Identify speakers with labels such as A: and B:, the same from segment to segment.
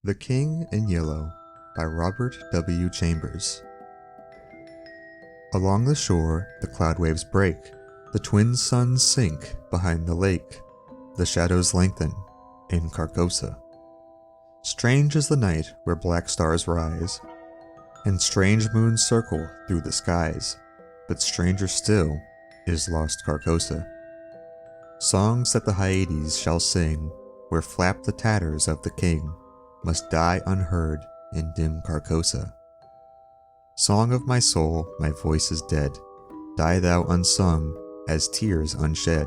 A: The King in Yellow by Robert W. Chambers. Along the shore, the cloud waves break, the twin suns sink behind the lake, the shadows lengthen in Carcosa. Strange is the night where black stars rise, and strange moons circle through the skies, but stranger still is lost Carcosa. Songs that the Hyades shall sing, where flap the tatters of the king, must die unheard in dim Carcosa. Song of my soul, my voice is dead. Die thou unsung, as tears unshed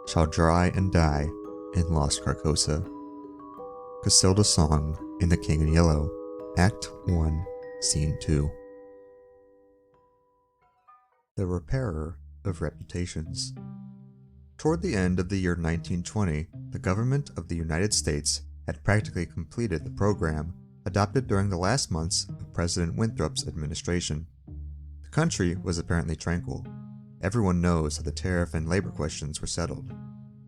A: shall dry and die in lost Carcosa. Cassilda Song in The King in Yellow, Act 1, Scene 2. The Repairer of Reputations. Toward the end of the year 1920, the government of the United States had practically completed the program adopted during the last months of President Winthrop's administration. The country was apparently tranquil. Everyone knows that the tariff and labor questions were settled.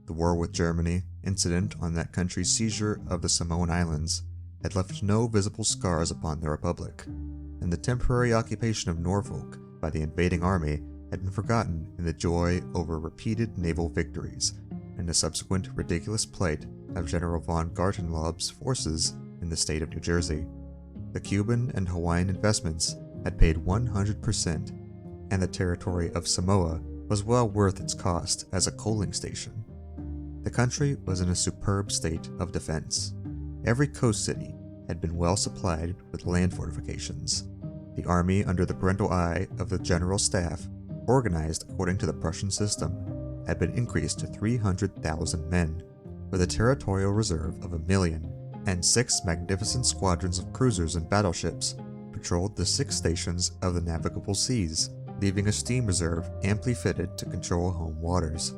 A: The war with Germany, incident on that country's seizure of the Samoan Islands, had left no visible scars upon the Republic, and the temporary occupation of Norfolk by the invading army had been forgotten in the joy over repeated naval victories and the subsequent ridiculous plight of General von Gartenlaub's forces in the state of New Jersey. The Cuban and Hawaiian investments had paid 100%, and the territory of Samoa was well worth its cost as a coaling station. The country was in a superb state of defense. Every coast city had been well supplied with land fortifications. The army, under the parental eye of the General Staff, organized according to the Prussian system, had been increased to 300,000 men, with a territorial reserve of 1,000,000, and 6 magnificent squadrons of cruisers and battleships patrolled the 6 stations of the navigable seas, leaving a steam reserve amply fitted to control home waters.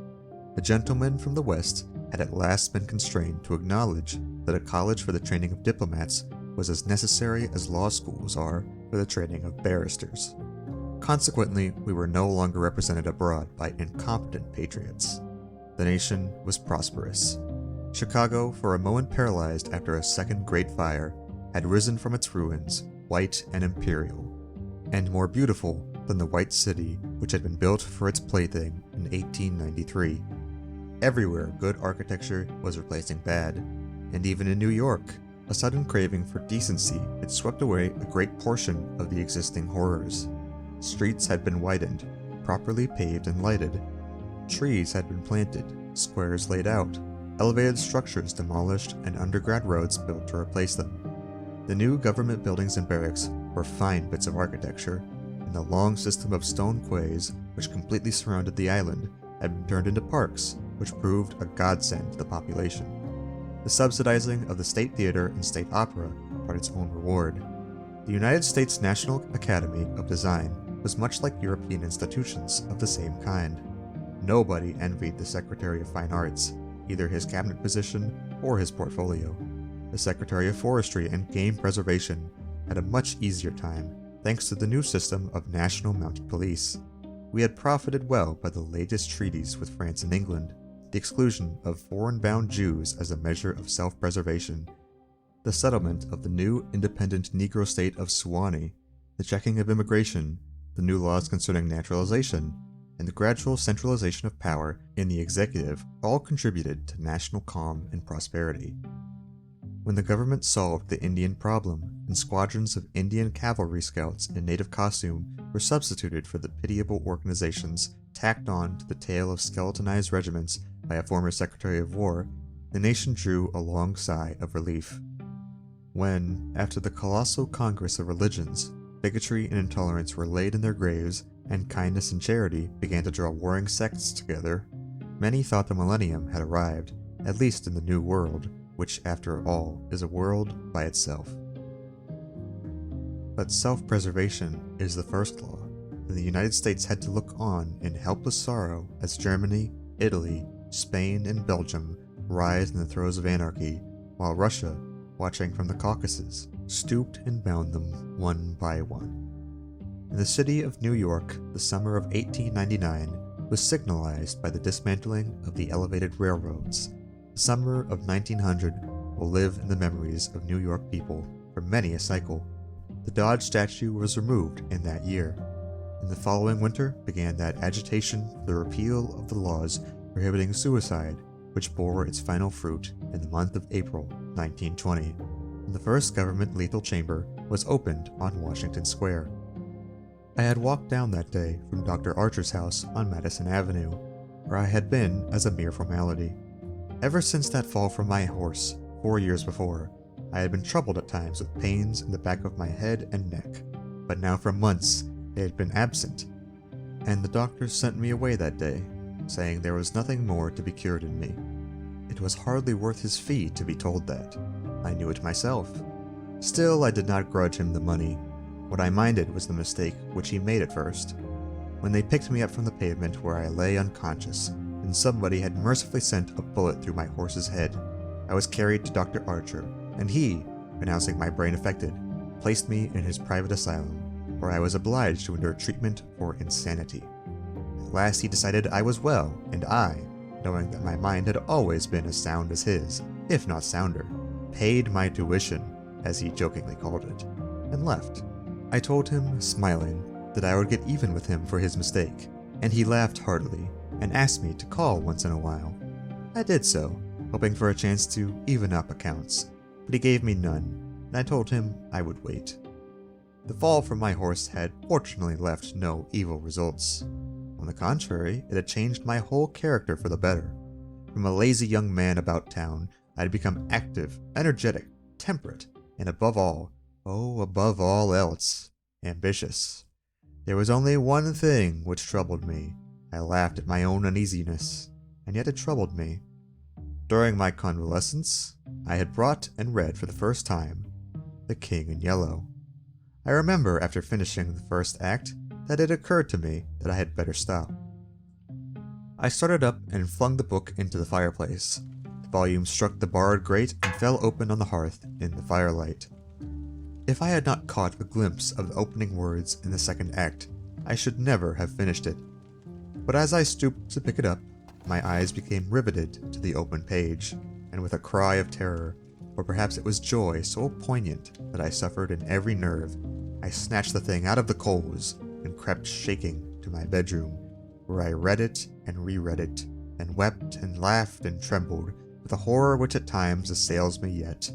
A: The gentlemen from the West had at last been constrained to acknowledge that a college for the training of diplomats was as necessary as law schools are for the training of barristers. Consequently, we were no longer represented abroad by incompetent patriots. The nation was prosperous. Chicago, for a moment paralyzed after a second great fire, had risen from its ruins, white and imperial, and more beautiful than the white city which had been built for its plaything in 1893. Everywhere good architecture was replacing bad, and even in New York, a sudden craving for decency had swept away a great portion of the existing horrors. Streets had been widened, properly paved and lighted. Trees had been planted, squares laid out, elevated structures demolished, and underground roads built to replace them. The new government buildings and barracks were fine bits of architecture, and the long system of stone quays which completely surrounded the island had been turned into parks, which proved a godsend to the population. The subsidizing of the State Theater and State Opera brought its own reward. The United States National Academy of Design was much like European institutions of the same kind. Nobody envied the Secretary of Fine Arts, either his cabinet position or his portfolio. The Secretary of Forestry and Game Preservation had a much easier time thanks to the new system of national mounted police. We had profited well by the latest treaties with France and England, the exclusion of foreign-bound Jews as a measure of self-preservation, the settlement of the new independent Negro state of Suwannee, the checking of immigration, the new laws concerning naturalization, and the gradual centralization of power in the executive all contributed to national calm and prosperity. When the government solved the Indian problem, and squadrons of Indian cavalry scouts in native costume were substituted for the pitiable organizations tacked on to the tail of skeletonized regiments by a former Secretary of War, the nation drew a long sigh of relief. When, after the colossal Congress of Religions, bigotry and intolerance were laid in their graves, and kindness and charity began to draw warring sects together, many thought the millennium had arrived, at least in the New World, which, after all, is a world by itself. But self-preservation is the first law, and the United States had to look on in helpless sorrow as Germany, Italy, Spain, and Belgium writhed in the throes of anarchy, while Russia, watching from the Caucasus, stooped and bound them one by one. In the city of New York, the summer of 1899 was signalized by the dismantling of the elevated railroads. The summer of 1900 will live in the memories of New York people for many a cycle. The Dodge statue was removed in that year. In the following winter began that agitation for the repeal of the laws prohibiting suicide, which bore its final fruit in the month of April 1920, when the first government lethal chamber was opened on Washington Square. I had walked down that day from Dr. Archer's house on Madison Avenue, where I had been as a mere formality. Ever since that fall from my horse 4 years before, I had been troubled at times with pains in the back of my head and neck, but now for months they had been absent, and the doctor sent me away that day, saying there was nothing more to be cured in me. It was hardly worth his fee to be told that. I knew it myself. Still, I did not grudge him the money. What I minded was the mistake which he made at first. When they picked me up from the pavement where I lay unconscious, and somebody had mercifully sent a bullet through my horse's head, I was carried to Dr. Archer, and he, pronouncing my brain affected, placed me in his private asylum, where I was obliged to endure treatment for insanity. At last he decided I was well, and I, knowing that my mind had always been as sound as his, if not sounder, paid my tuition, as he jokingly called it, and left. I told him, smiling, that I would get even with him for his mistake, and he laughed heartily and asked me to call once in a while. I did so, hoping for a chance to even up accounts, but he gave me none, and I told him I would wait. The fall from my horse had fortunately left no evil results. On the contrary, it had changed my whole character for the better. From a lazy young man about town, I had become active, energetic, temperate, and above all else, ambitious. There was only one thing which troubled me. I laughed at my own uneasiness, and yet it troubled me. During my convalescence, I had brought and read for the first time The King in Yellow. I remember after finishing the first act that it occurred to me that I had better stop. I started up and flung the book into the fireplace. The volume struck the barred grate and fell open on the hearth in the firelight. If I had not caught a glimpse of the opening words in the second act, I should never have finished it. But as I stooped to pick it up, my eyes became riveted to the open page, and with a cry of terror, or perhaps it was joy so poignant that I suffered in every nerve, I snatched the thing out of the coals and crept shaking to my bedroom, where I read it and reread it, and wept and laughed and trembled with a horror which at times assails me yet.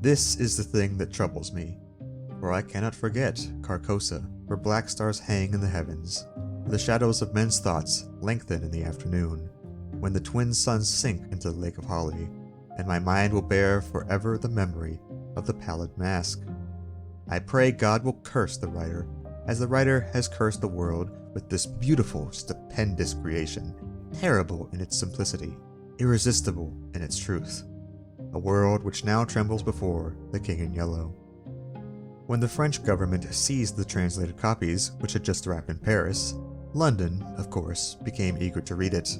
A: This is the thing that troubles me, for I cannot forget Carcosa, where black stars hang in the heavens, where the shadows of men's thoughts lengthen in the afternoon, when the twin suns sink into the lake of Holly, and my mind will bear forever the memory of the pallid mask. I pray God will curse the writer, as the writer has cursed the world with this beautiful, stupendous creation, terrible in its simplicity, irresistible in its truth. A world which now trembles before The King in Yellow. When the French government seized the translated copies, which had just arrived in Paris, London, of course, became eager to read it.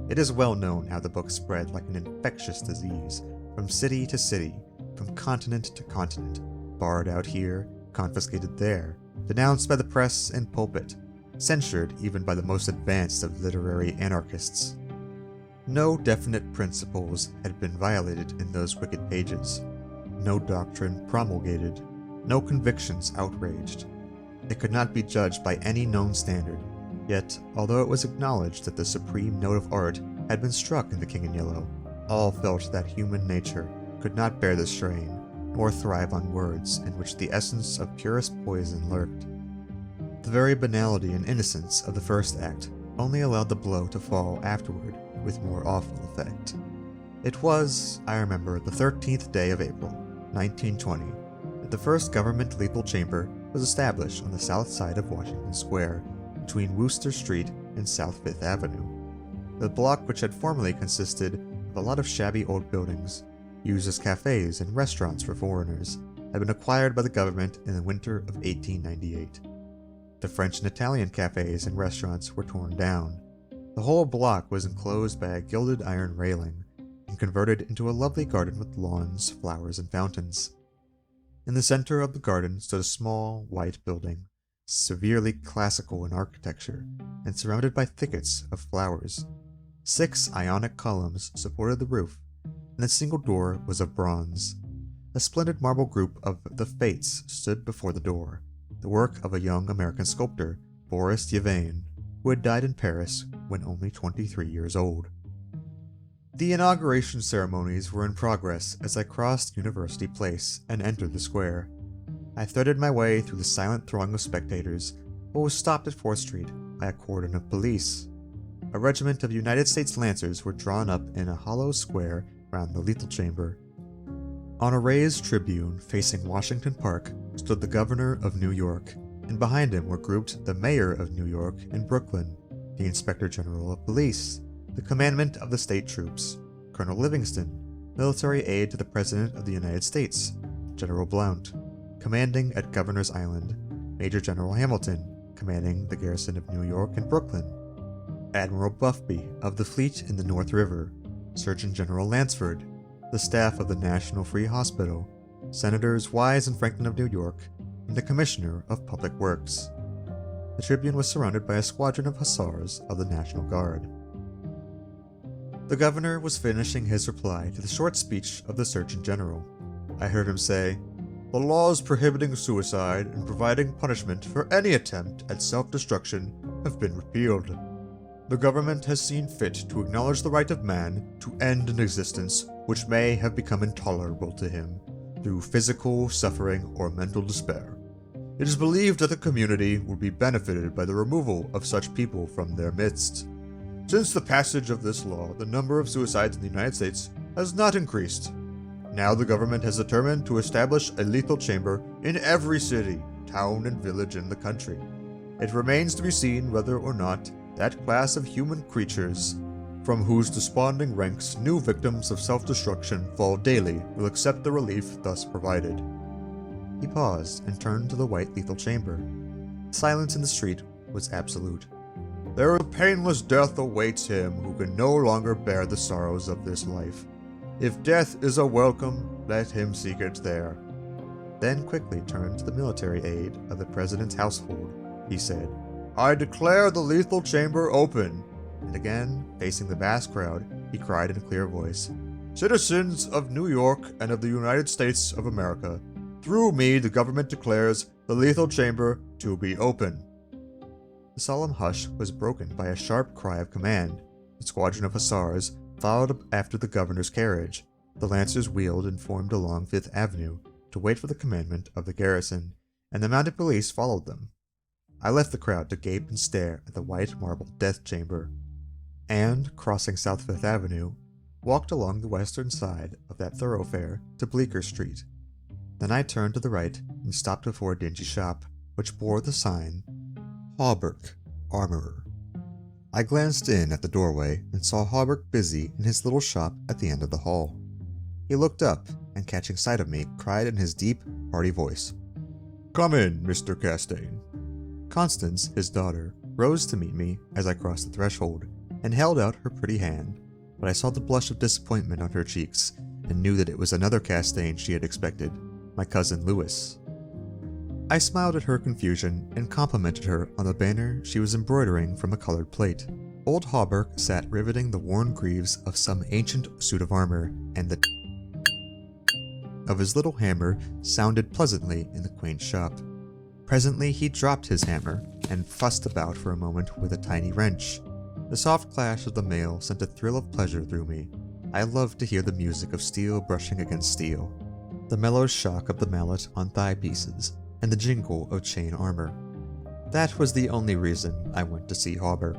A: It is well known how the book spread like an infectious disease, from city to city, from continent to continent, barred out here, confiscated there, denounced by the press and pulpit, censured even by the most advanced of literary anarchists. No definite principles had been violated in those wicked pages, no doctrine promulgated, no convictions outraged. It could not be judged by any known standard, yet, although it was acknowledged that the supreme note of art had been struck in The King in Yellow, all felt that human nature could not bear the strain, nor thrive on words in which the essence of purest poison lurked. The very banality and innocence of the first act only allowed the blow to fall afterward with more awful effect. It was, I remember, the 13th day of April, 1920, that the first government lethal chamber was established on the south side of Washington Square, between Wooster Street and South Fifth Avenue. The block, which had formerly consisted of a lot of shabby old buildings, used as cafes and restaurants for foreigners, had been acquired by the government in the winter of 1898. The French and Italian cafes and restaurants were torn down. The whole block was enclosed by a gilded iron railing and converted into a lovely garden with lawns, flowers, and fountains. In the center of the garden stood a small, white building, severely classical in architecture and surrounded by thickets of flowers. 6 Ionic columns supported the roof, and a single door was of bronze. A splendid marble group of the Fates stood before the door, the work of a young American sculptor, Boris Yvain, who had died in Paris when only 23 years old. The inauguration ceremonies were in progress as I crossed University Place and entered the square. I threaded my way through the silent throng of spectators, but was stopped at 4th Street by a cordon of police. A regiment of United States Lancers were drawn up in a hollow square round the lethal chamber. On a raised tribune facing Washington Park stood the governor of New York, and behind him were grouped the mayor of New York and Brooklyn, the inspector general of police, the commandant of the state troops, Colonel Livingston, military aide to the President of the United States, General Blount, commanding at Governor's Island, Major General Hamilton, commanding the garrison of New York and Brooklyn, Admiral Buffby of the fleet in the North River, Surgeon General Lansford, the staff of the National Free Hospital, Senators Wise and Franklin of New York, and the Commissioner of Public Works. The tribune was surrounded by a squadron of hussars of the National Guard. The governor was finishing his reply to the short speech of the Surgeon General. I heard him say, "The laws prohibiting suicide and providing punishment for any attempt at self-destruction have been repealed. The government has seen fit to acknowledge the right of man to end an existence which may have become intolerable to him through physical suffering or mental despair. It is believed that the community will be benefited by the removal of such people from their midst. Since the passage of this law, the number of suicides in the United States has not increased. Now the government has determined to establish a lethal chamber in every city, town, and village in the country. It remains to be seen whether or not that class of human creatures from whose desponding ranks new victims of self-destruction fall daily will accept the relief thus provided." He paused and turned to the white lethal chamber. Silence in the street was absolute. "There a painless death awaits him who can no longer bear the sorrows of this life. If death is a welcome, let him seek it there." Then quickly turned to the military aide of the president's household. He said, "I declare the lethal chamber open." And again, facing the vast crowd, he cried in a clear voice, "Citizens of New York and of the United States of America, through me the government declares the lethal chamber to be open." The solemn hush was broken by a sharp cry of command. The squadron of hussars followed after the governor's carriage. The lancers wheeled and formed along Fifth Avenue to wait for the commandant of the garrison, and the mounted police followed them. I left the crowd to gape and stare at the white marble death chamber, and, crossing South Fifth Avenue, walked along the western side of that thoroughfare to Bleecker Street. Then I turned to the right and stopped before a dingy shop, which bore the sign, Hawberk, Armorer. I glanced in at the doorway and saw Hawberk busy in his little shop at the end of the hall. He looked up, and catching sight of me, cried in his deep, hearty voice, "Come in, Mr. Castaigne." Constance, his daughter, rose to meet me as I crossed the threshold, and held out her pretty hand, but I saw the blush of disappointment on her cheeks, and knew that it was another Castaigne she had expected, my cousin Louis. I smiled at her confusion and complimented her on the banner she was embroidering from a colored plate. Old Hawberk sat riveting the worn greaves of some ancient suit of armor, and the of his little hammer sounded pleasantly in the quaint shop. Presently he dropped his hammer and fussed about for a moment with a tiny wrench. The soft clash of the mail sent a thrill of pleasure through me. I loved to hear the music of steel brushing against steel, the mellow shock of the mallet on thigh pieces, and the jingle of chain armor. That was the only reason I went to see Hawberk.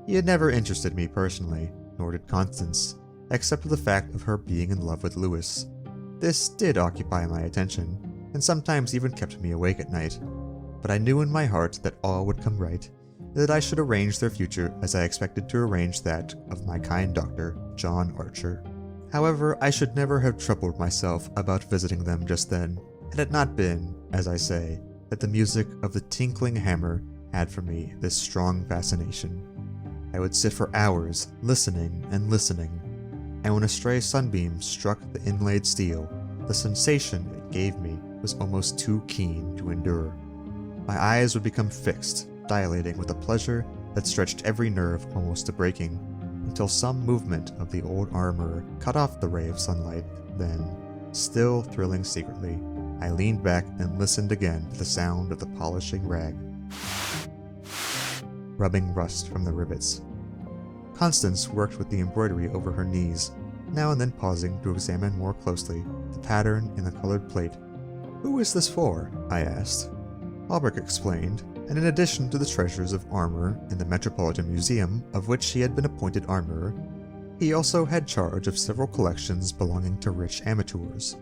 A: He had never interested me personally, nor did Constance, except for the fact of her being in love with Louis. This did occupy my attention, and sometimes even kept me awake at night. But I knew in my heart that all would come right, and that I should arrange their future as I expected to arrange that of my kind doctor, John Archer. However, I should never have troubled myself about visiting them just then, had it not been, as I say, that the music of the tinkling hammer had for me this strong fascination. I would sit for hours, listening and listening, and when a stray sunbeam struck the inlaid steel, the sensation it gave me was almost too keen to endure. My eyes would become fixed, dilating with a pleasure that stretched every nerve almost to breaking, and until some movement of the old armor cut off the ray of sunlight. Then, still thrilling secretly, I leaned back and listened again to the sound of the polishing rag, rubbing rust from the rivets. Constance worked with the embroidery over her knees, now and then pausing to examine more closely the pattern in the colored plate. "Who is this for?" I asked. Albrecht explained, and in addition to the treasures of armor in the Metropolitan Museum, of which he had been appointed armorer, he also had charge of several collections belonging to rich amateurs.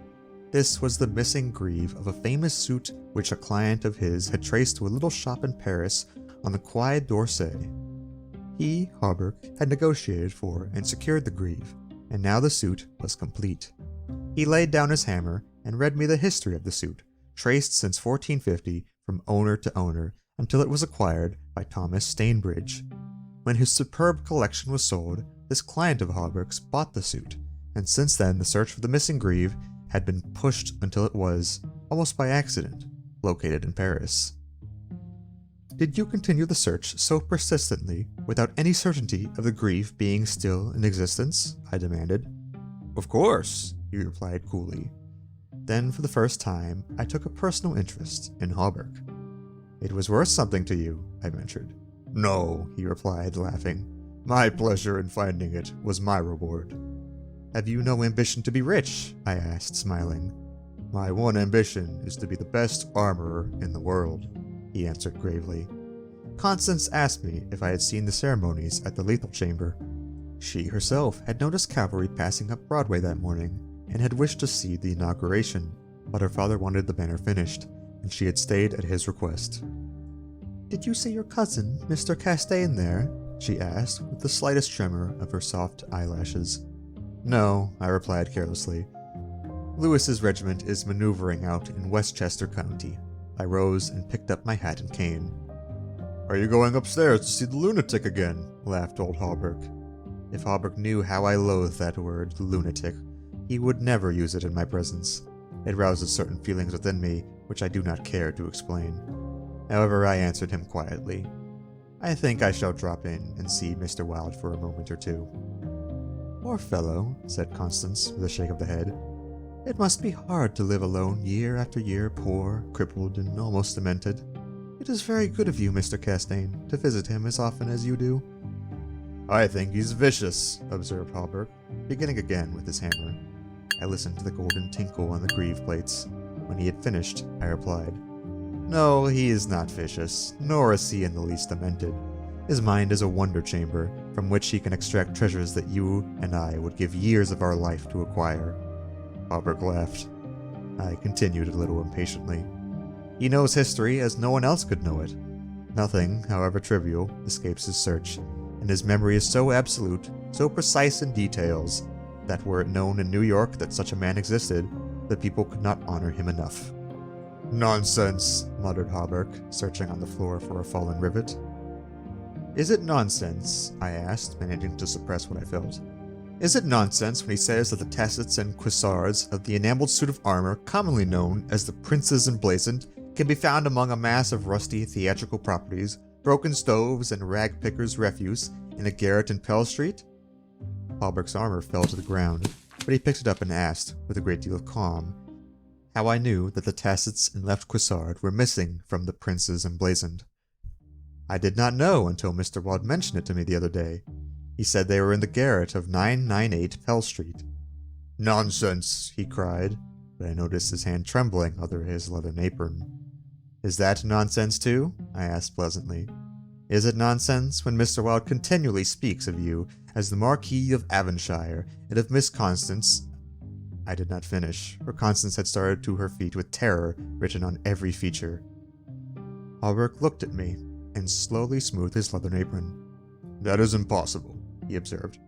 A: This was the missing greave of a famous suit which a client of his had traced to a little shop in Paris on the Quai d'Orsay. He, Albrecht, had negotiated for and secured the greave, and now the suit was complete. He laid down his hammer and read me the history of the suit, traced since 1450 from owner to owner until it was acquired by Thomas Stainbridge. When his superb collection was sold, this client of Albrecht's bought the suit, and since then the search for the missing greave had been pushed until it was, almost by accident, located in Paris. "Did you continue the search so persistently, without any certainty of the greave being still in existence?" I demanded. "Of course," he replied coolly. Then, for the first time, I took a personal interest in Albrecht. "It was worth something to you," I ventured. "No," he replied, laughing. "My pleasure in finding it was my reward." "Have you no ambition to be rich?" I asked, smiling. "My one ambition is to be the best armorer in the world," he answered gravely. Constance asked me if I had seen the ceremonies at the Lethal Chamber. She herself had noticed cavalry passing up Broadway that morning, and had wished to see the inauguration, but her father wanted the banner finished, and she had stayed at his request. "Did you see your cousin, Mr. Castaigne, there?" she asked, with the slightest tremor of her soft eyelashes. "No," I replied carelessly. "Lewis's regiment is maneuvering out in Westchester County." I rose and picked up my hat and cane. "Are you going upstairs to see the lunatic again?" laughed old Albrecht. If Albrecht knew how I loathed that word, lunatic, he would never use it in my presence. It rouses certain feelings within me which I do not care to explain. However, I answered him quietly. "I think I shall drop in and see Mr. Wilde for a moment or two." "Poor fellow," said Constance, with a shake of the head. "It must be hard to live alone year after year, poor, crippled, and almost demented. It is very good of you, Mr. Castaigne, to visit him as often as you do." "I think he's vicious," observed Albrecht, beginning again with his hammer. I listened to the golden tinkle on the greave plates. When he had finished, I replied, "No, he is not vicious, nor is he in the least demented. His mind is a wonder chamber, from which he can extract treasures that you and I would give years of our life to acquire." Albrecht laughed. I continued a little impatiently. "He knows history as no one else could know it. Nothing, however trivial, escapes his search, and his memory is so absolute, so precise in details, that were it known in New York that such a man existed, the people could not honor him enough." "Nonsense," muttered Albrecht, searching on the floor for a fallen rivet. "Is it nonsense?" I asked, managing to suppress what I felt. "Is it nonsense when he says that the tassets and cuissards of the enameled suit of armor commonly known as the Prince's Emblazoned can be found among a mass of rusty theatrical properties, broken stoves, and rag pickers' refuse in a garret in Pell Street?" Albrecht's armor fell to the ground, but he picked it up and asked, with a great deal of calm, how I knew that the tassets and left cuissard were missing from the Prince's Emblazoned. "I did not know until Mr. Wilde mentioned it to me the other day. He said they were in the garret of 998 Pell Street." "Nonsense!" he cried, but I noticed his hand trembling under his leathern apron. "Is that nonsense too?" I asked pleasantly. "Is it nonsense when Mr. Wilde continually speaks of you as the Marquis of Avonshire and of Miss Constance—" I did not finish, for Constance had started to her feet with terror written on every feature. Albrecht looked at me and slowly smoothed his leathern apron. "That is impossible," he observed.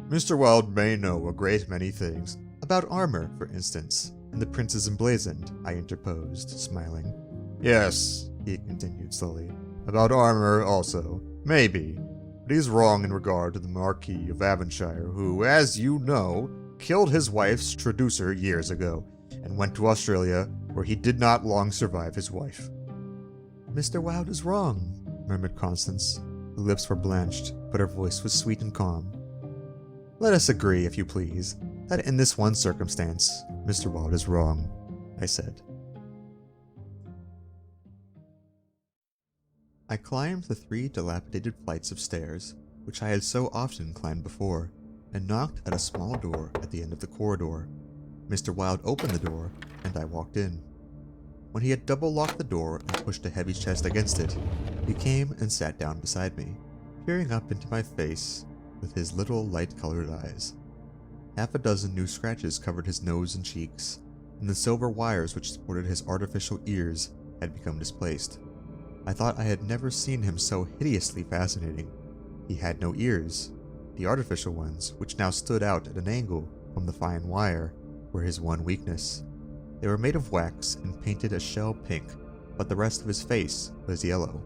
A: "Mr. Wilde may know a great many things, about armor, for instance, and the Prince's Emblazoned," I interposed, smiling. "Yes," he continued slowly, "about armor also, maybe, but he is wrong in regard to the Marquis of Avonshire, who, as you know, killed his wife's traducer years ago, and went to Australia, where he did not long survive his wife." "Mr. Wilde is wrong," murmured Constance. Her lips were blanched, but her voice was sweet and calm. Let us agree, if you please, that in this one circumstance, Mr. Wilde is wrong, I said. I climbed the 3 dilapidated flights of stairs, which I had so often climbed before, and knocked at a small door at the end of the corridor. Mr. Wilde opened the door, and I walked in. When he had double-locked the door and pushed a heavy chest against it, he came and sat down beside me, peering up into my face with his little light-colored eyes. Half a dozen new scratches covered his nose and cheeks, and the silver wires which supported his artificial ears had become displaced. I thought I had never seen him so hideously fascinating. He had no ears. The artificial ones, which now stood out at an angle from the fine wire, were his one weakness. They were made of wax and painted a shell pink, but the rest of his face was yellow.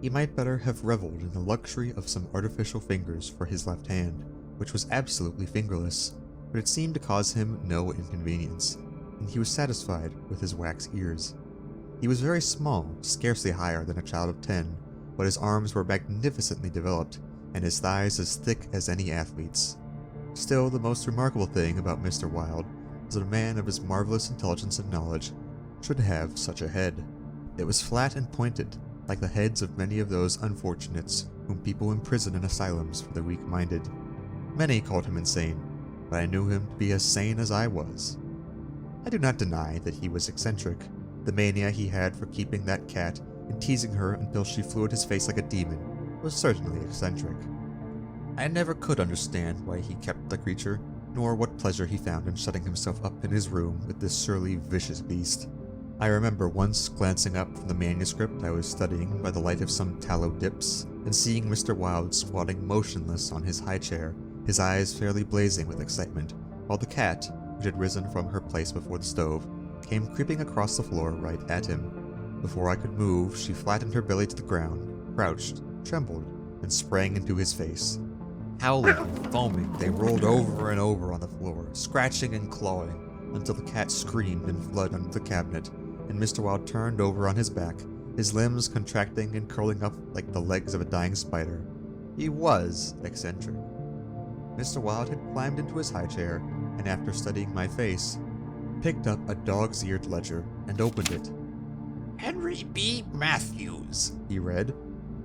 A: He might better have reveled in the luxury of some artificial fingers for his left hand, which was absolutely fingerless, but it seemed to cause him no inconvenience, and he was satisfied with his wax ears. He was very small, scarcely higher than a child of 10, but his arms were magnificently developed, and his thighs as thick as any athlete's. Still, the most remarkable thing about Mr. Wilde was that a man of his marvelous intelligence and knowledge should have such a head. It was flat and pointed, like the heads of many of those unfortunates whom people imprison in asylums for the weak-minded. Many called him insane, but I knew him to be as sane as I was. I do not deny that he was eccentric. The mania he had for keeping that cat and teasing her until she flew at his face like a demon was certainly eccentric. I never could understand why he kept the creature, nor what pleasure he found in shutting himself up in his room with this surly, vicious beast. I remember once glancing up from the manuscript I was studying by the light of some tallow dips, and seeing Mr. Wilde squatting motionless on his high chair, his eyes fairly blazing with excitement, while the cat, which had risen from her place before the stove, came creeping across the floor right at him. Before I could move, she flattened her belly to the ground, crouched, trembled, and sprang into his face. Howling and foaming, they rolled over and over on the floor, scratching and clawing, until the cat screamed and fled under the cabinet, and Mr. Wilde turned over on his back, his limbs contracting and curling up like the legs of a dying spider. He was eccentric. Mr. Wilde had climbed into his high chair, and after studying my face, picked up a dog's-eared ledger and opened it.
B: Henry B. Matthews,
A: He read,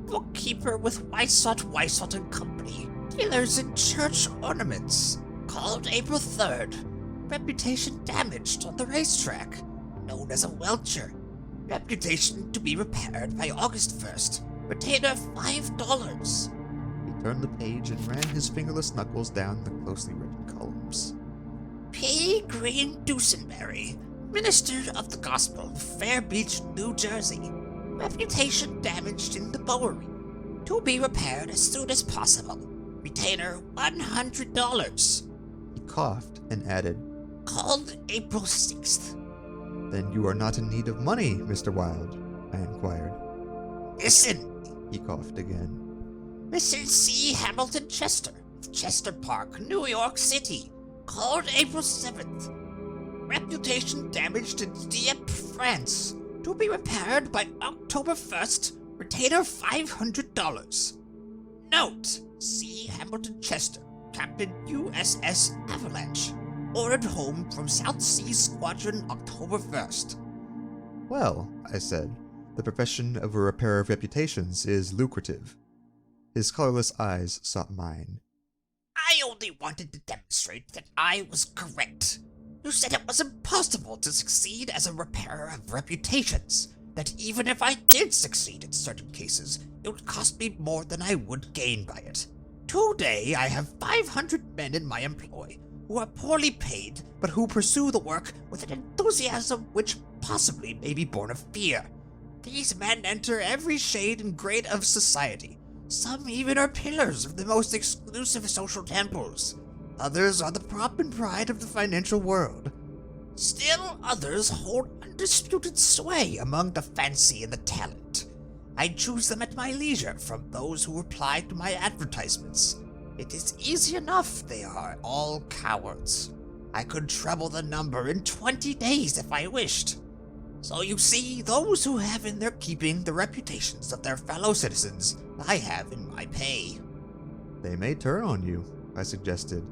B: bookkeeper with Weissott and Company, dealers in church ornaments, called April 3rd, reputation damaged on the racetrack, known as a welcher, reputation to be repaired by August 1st, retainer $5.
A: He turned the page and ran his fingerless knuckles down the closely written columns.
B: P. Green Dusenberry, minister of the gospel, Fair Beach, New Jersey, reputation damaged in the Bowery, to be repaired as soon as possible, retainer $100.
A: He coughed and added,
B: Called April 6th.
A: Then you are not in need of money, Mr. Wilde? I inquired.
B: Listen,
A: He coughed again.
B: Mr. C. Hamilton Chester, of Chester Park, New York City, called April 7th. Reputation damaged in Dieppe, France, to be repaired by October 1st, retainer $500. Note, C. Hamilton Chester, Captain USS Avalanche, ordered home from South Sea Squadron October 1st.
A: Well, I said, the profession of a repairer of reputations is lucrative. His colorless eyes sought mine.
B: I only wanted to demonstrate that I was correct. You said it was impossible to succeed as a repairer of reputations, that even if I did succeed in certain cases, it would cost me more than I would gain by it. Today I have 500 men in my employ, who are poorly paid, but who pursue the work with an enthusiasm which possibly may be born of fear. These men enter every shade and grade of society. Some even are pillars of the most exclusive social temples. Others are the prop and pride of the financial world. Still others hold undisputed sway among the fancy and the talent. I choose them at my leisure from those who reply to my advertisements. It is easy enough, they are all cowards. I could treble the number in 20 days if I wished. So you see, those who have in their keeping the reputations of their fellow citizens, I have in my pay.
A: They may turn on you, I suggested.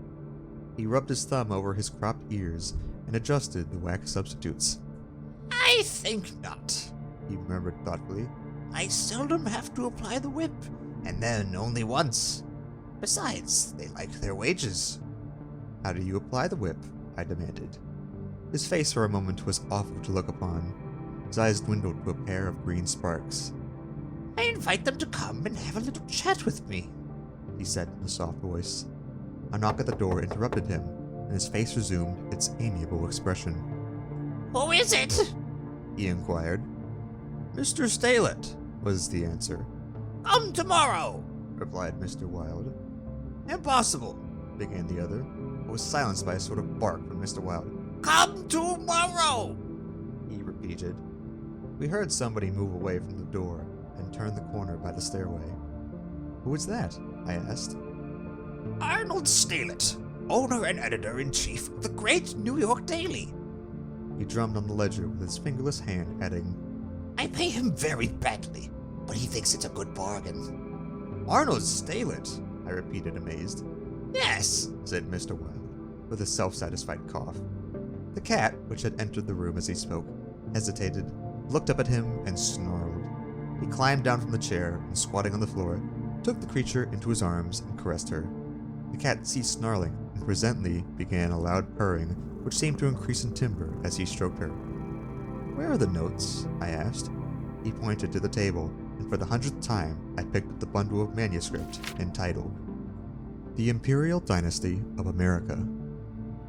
A: He rubbed his thumb over his cropped ears and adjusted the wax substitutes.
B: I think not,
A: He murmured thoughtfully.
B: I seldom have to apply the whip, and then only once. Besides, they like their wages.
A: How do you apply the whip? I demanded. His face for a moment was awful to look upon. His eyes dwindled to a pair of green sparks.
B: I invite them to come and have a little chat with me,
A: He said in a soft voice. A knock at the door interrupted him, and his face resumed its amiable expression.
B: Who is it?
A: He inquired. Mr. Stalet, was the answer.
B: Come tomorrow,
A: Replied Mr. Wilde.
B: Impossible.
A: Began the other, but was silenced by a sort of bark from Mr. Wilde.
B: Come tomorrow.
A: He repeated. We heard somebody move away from the door and turn the corner by the stairway. Who was that? I asked.
B: Arnold Stalet, owner and editor-in-chief of the great New York Daily.
A: He drummed on the ledger with his fingerless hand, adding,
B: I pay him very badly, but he thinks it's a good bargain.
A: Arnold Stalet, I repeated, amazed.
B: Yes,
A: Said Mr. Wilde, with a self-satisfied cough. The cat, which had entered the room as he spoke, hesitated, looked up at him, and snarled. He climbed down from the chair and, squatting on the floor, took the creature into his arms and caressed her. The cat ceased snarling and presently began a loud purring, which seemed to increase in timbre as he stroked her. Where are the notes? I asked. He pointed to the table, and for the 100th time I picked up the bundle of manuscript entitled The Imperial Dynasty of America.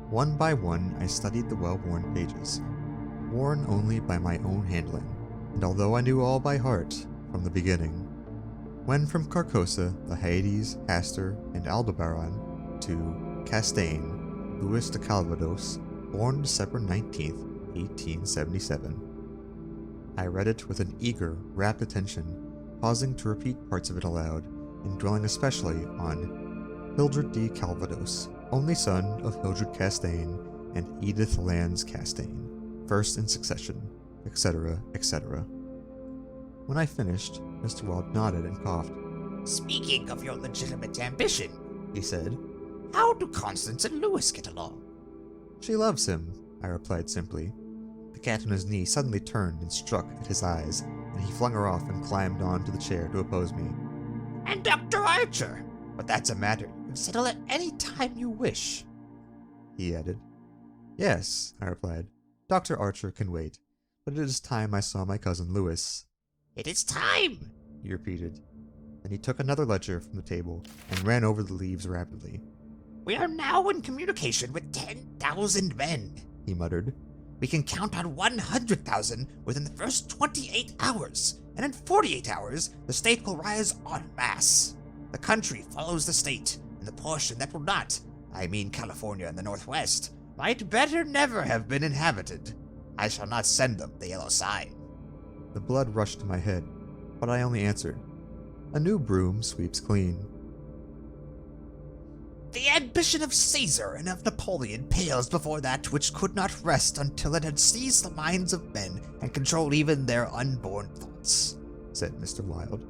A: One by one I studied the well-worn pages, worn only by my own handling, and although I knew all by heart from the beginning, when from Carcosa, the Hyades, Hastur, and Aldebaran, to Castaigne, Louis de Calvados, born December 19th, 1877. I read it with an eager, rapt attention, pausing to repeat parts of it aloud, and dwelling especially on Hildred de Calvados, only son of Hildred Castaigne and Edith Lands Castaigne, first in succession, etc., etc. When I finished, Mr. Wilde nodded and coughed.
B: Speaking of your legitimate ambition,
A: He said,
B: how do Constance and Louis get along?
A: She loves him, I replied simply. The cat on his knee suddenly turned and struck at his eyes, and he flung her off and climbed onto the chair to oppose me.
B: And Dr. Archer? But that's a matter you can settle at any time you wish,
A: He added. Yes, I replied. Dr. Archer can wait, but it is time I saw my cousin Louis.
B: It is time,
A: He repeated. Then he took another ledger from the table and ran over the leaves rapidly.
B: We are now in communication with 10,000 men,
A: He muttered.
B: We can count on 100,000 within the first 28 hours, and in 48 hours, the state will rise en masse. The country follows the state, and the portion that will not, I mean California and the Northwest, might better never have been inhabited. I shall not send them the yellow sign.
A: The blood rushed to my head, but I only answered, A new broom sweeps clean.
B: The ambition of Caesar and of Napoleon pales before that which could not rest until it had seized the minds of men and controlled even their unborn thoughts,
A: Said Mr. Wilde.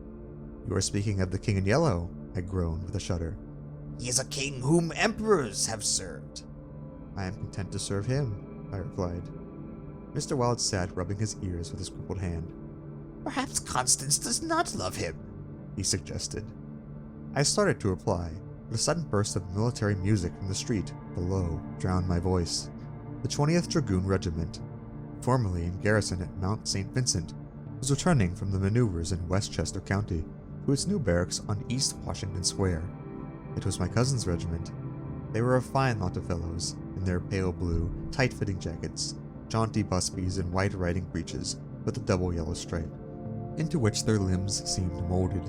A: You are speaking of the King in Yellow, I groaned with a shudder.
B: He is a king whom emperors have served.
A: I am content to serve him, I replied. Mr. Wilde sat rubbing his ears with his crippled hand.
B: Perhaps Constance does not love him,
A: He suggested. I started to reply, but a sudden burst of military music from the street below drowned my voice. The 20th Dragoon Regiment, formerly in garrison at Mount St. Vincent, was returning from the maneuvers in Westchester County to its new barracks on East Washington Square. It was my cousin's regiment. They were a fine lot of fellows, in their pale blue, tight-fitting jackets, jaunty busbies, and white riding breeches with a double yellow stripe, into which their limbs seemed molded.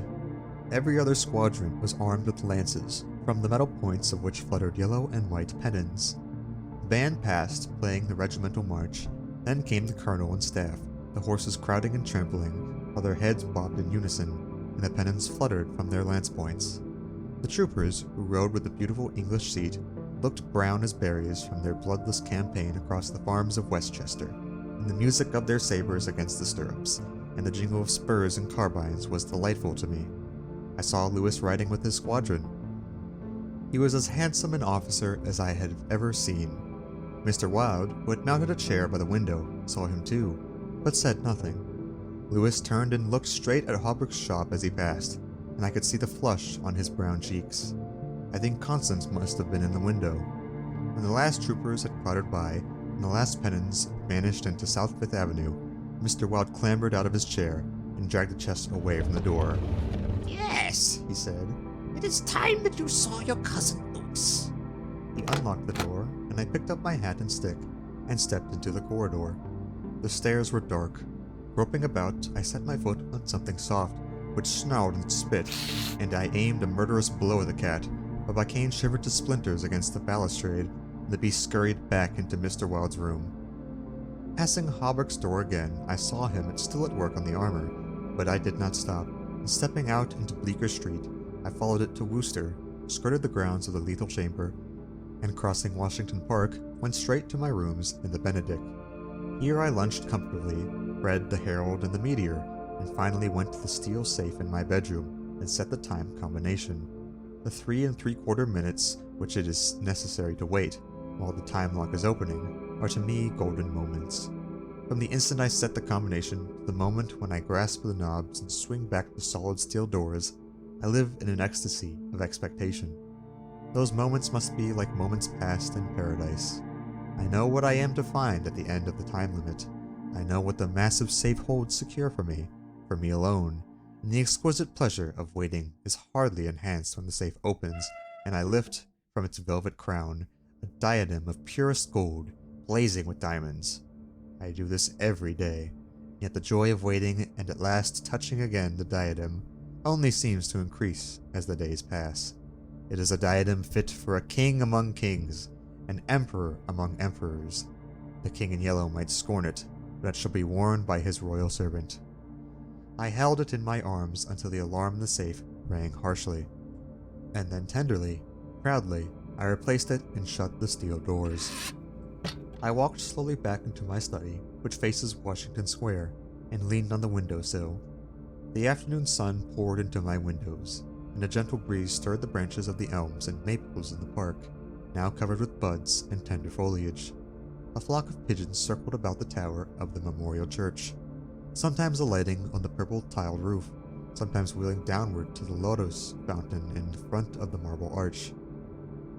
A: Every other squadron was armed with lances, from the metal points of which fluttered yellow and white pennons. The band passed, playing the regimental march. Then came the colonel and staff, the horses crowding and trampling, while their heads bobbed in unison, and the pennons fluttered from their lance points. The troopers, who rode with the beautiful English seat, looked brown as berries from their bloodless campaign across the farms of Westchester, and the music of their sabers against the stirrups, and the jingle of spurs and carbines was delightful to me. I saw Louis riding with his squadron. He was as handsome an officer as I had ever seen. Mr. Wilde, who had mounted a chair by the window, saw him too, but said nothing. Lewis turned and looked straight at Hawberk's shop as he passed, and I could see the flush on his brown cheeks. I think Constance must have been in the window. When the last troopers had clattered by, and the last pennons vanished into South Fifth Avenue, Mr. Wilde clambered out of his chair and dragged the chest away from the door.
B: Yes,
A: He said.
B: it is time that you saw your cousin Lewis.
A: He unlocked the door, and I picked up my hat and stick and stepped into the corridor. The stairs were dark. Groping about, I set my foot on something soft, which snarled and spit, and I aimed a murderous blow at the cat, but my cane shivered to splinters against the balustrade, and the beast scurried back into Mr. Wilde's room. Passing Hawberk's door again, I saw him still at work on the armor, but I did not stop, and stepping out into Bleecker Street, I followed it to Wooster, skirted the grounds of the Lethal Chamber, and crossing Washington Park, went straight to my rooms in the Benedict. Here I lunched comfortably, read the Herald and the Meteor, and finally went to the steel safe in my bedroom and set the time combination. The 3 3/4 minutes which it is necessary to wait while the time lock is opening are to me golden moments. From the instant I set the combination to the moment when I grasp the knobs and swing back the solid steel doors, I live in an ecstasy of expectation. Those moments must be like moments passed in paradise. I know what I am to find at the end of the time limit. I know what the massive safe holds secure for me alone, and the exquisite pleasure of waiting is hardly enhanced when the safe opens and I lift from its velvet crown a diadem of purest gold, blazing with diamonds. I do this every day, yet the joy of waiting and at last touching again the diadem only seems to increase as the days pass. It is a diadem fit for a king among kings, an emperor among emperors. The king in yellow might scorn it, but it shall be worn by his royal servant. I held it in my arms until the alarm in the safe rang harshly, and then tenderly, proudly, I replaced it and shut the steel doors. I walked slowly back into my study, which faces Washington Square, and leaned on the windowsill. The afternoon sun poured into my windows, and a gentle breeze stirred the branches of the elms and maples in the park, now covered with buds and tender foliage. A flock of pigeons circled about the tower of the memorial church, sometimes alighting on the purple tiled roof, sometimes wheeling downward to the lotus fountain in front of the marble arch.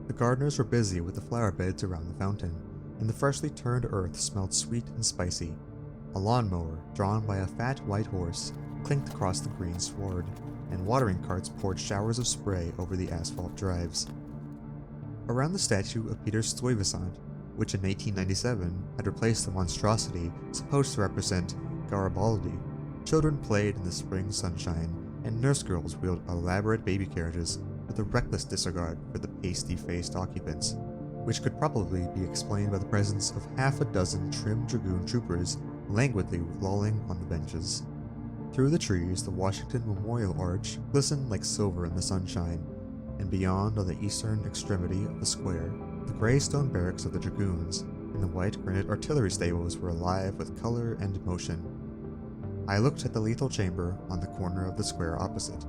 A: The gardeners were busy with the flower beds around the fountain, and the freshly turned earth smelled sweet and spicy. A lawnmower, drawn by a fat white horse, clinked across the green sward, and watering carts poured showers of spray over the asphalt drives. Around the statue of Peter Stuyvesant, which in 1897 had replaced the monstrosity supposed to represent Garibaldi, children played in the spring sunshine, and nurse girls wheeled elaborate baby carriages with a reckless disregard for the pasty-faced occupants, which could probably be explained by the presence of half a dozen trim dragoon troopers languidly lolling on the benches. Through the trees, the Washington Memorial Arch glistened like silver in the sunshine, and beyond, on the eastern extremity of the square, the gray stone barracks of the dragoons and the white granite artillery stables were alive with color and motion. I looked at the Lethal Chamber on the corner of the square opposite.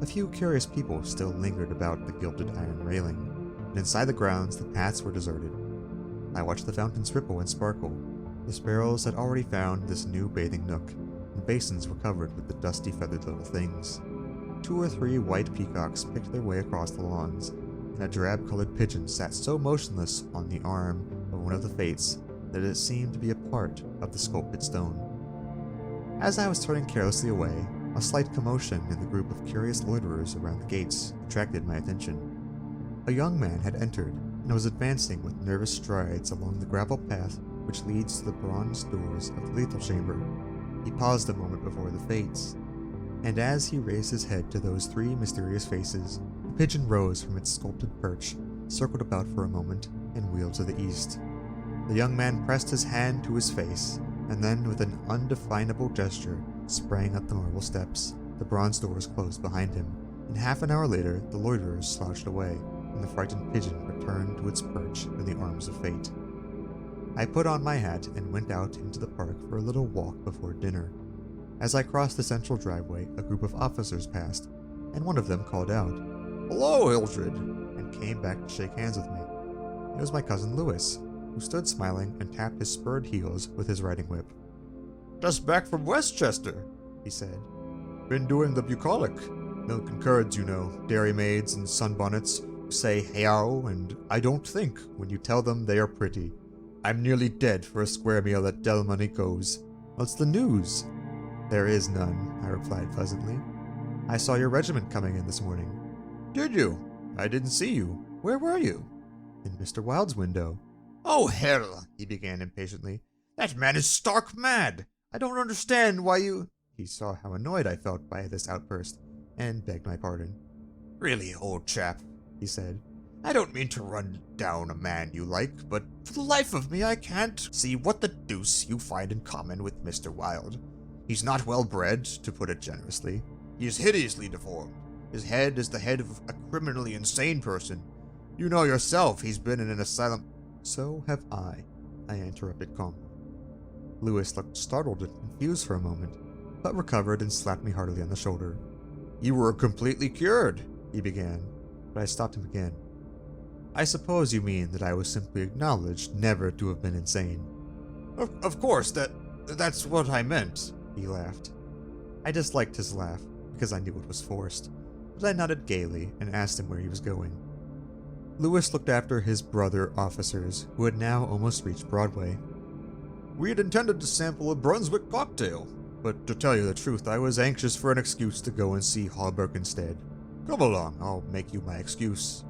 A: A few curious people still lingered about the gilded iron railing, and inside the grounds the paths were deserted. I watched the fountains ripple and sparkle. The sparrows had already found this new bathing nook, and basins were covered with the dusty feathered little things. 2 or 3 white peacocks picked their way across the lawns, and a drab-colored pigeon sat so motionless on the arm of one of the fates that it seemed to be a part of the sculpted stone. As I was turning carelessly away, a slight commotion in the group of curious loiterers around the gates attracted my attention. A young man had entered and was advancing with nervous strides along the gravel path which leads to the bronze doors of the Lethal Chamber. He paused a moment before the fates, and as he raised his head to those 3 mysterious faces, the pigeon rose from its sculpted perch, circled about for a moment, and wheeled to the east. The young man pressed his hand to his face, and then, with an undefinable gesture, sprang up the marble steps. The bronze doors closed behind him, and half an hour later the loiterers slouched away, and the frightened pigeon returned to its perch in the arms of fate. I put on my hat and went out into the park for a little walk before dinner. As I crossed the central driveway, a group of officers passed, and one of them called out, "Hello, Hildred," and and came back to shake hands with me. It was my cousin Lewis, who stood smiling and tapped his spurred heels with his riding whip. "Just back from Westchester," he said. "Been doing the bucolic. Milk and curds, you know, dairy maids and sunbonnets who say hey-ow and I don't think when you tell them they are pretty. I'm nearly dead for a square meal at Delmonico's. What's the news?" "There is none," I replied pleasantly. "I saw your regiment coming in this morning." "Did you? I didn't see you. Where were you?" "In Mr. Wilde's window." "Oh, hell," he began impatiently. "That man is stark mad. I don't understand why you—" He saw how annoyed I felt by this outburst, and begged my pardon. "Really, old chap," he said, "I don't mean to run down a man you like, but for the life of me I can't see what the deuce you find in common with Mr. Wilde. He's not well bred, to put it generously. He is hideously deformed. His head is the head of a criminally insane person. You know yourself he's been in an asylum—" "So have I interrupted calmly. Lewis looked startled and confused for a moment, but recovered and slapped me heartily on the shoulder. "You were completely cured," he began, but I stopped him again. "I suppose you mean that I was simply acknowledged never to have been insane." Of course, that's what I meant," he laughed. I disliked his laugh, because I knew it was forced, but I nodded gaily and asked him where he was going. Lewis looked after his brother officers, who had now almost reached Broadway. "We had intended to sample a Brunswick cocktail, but to tell you the truth, I was anxious for an excuse to go and see Hallberg instead. Come along, I'll make you my excuse."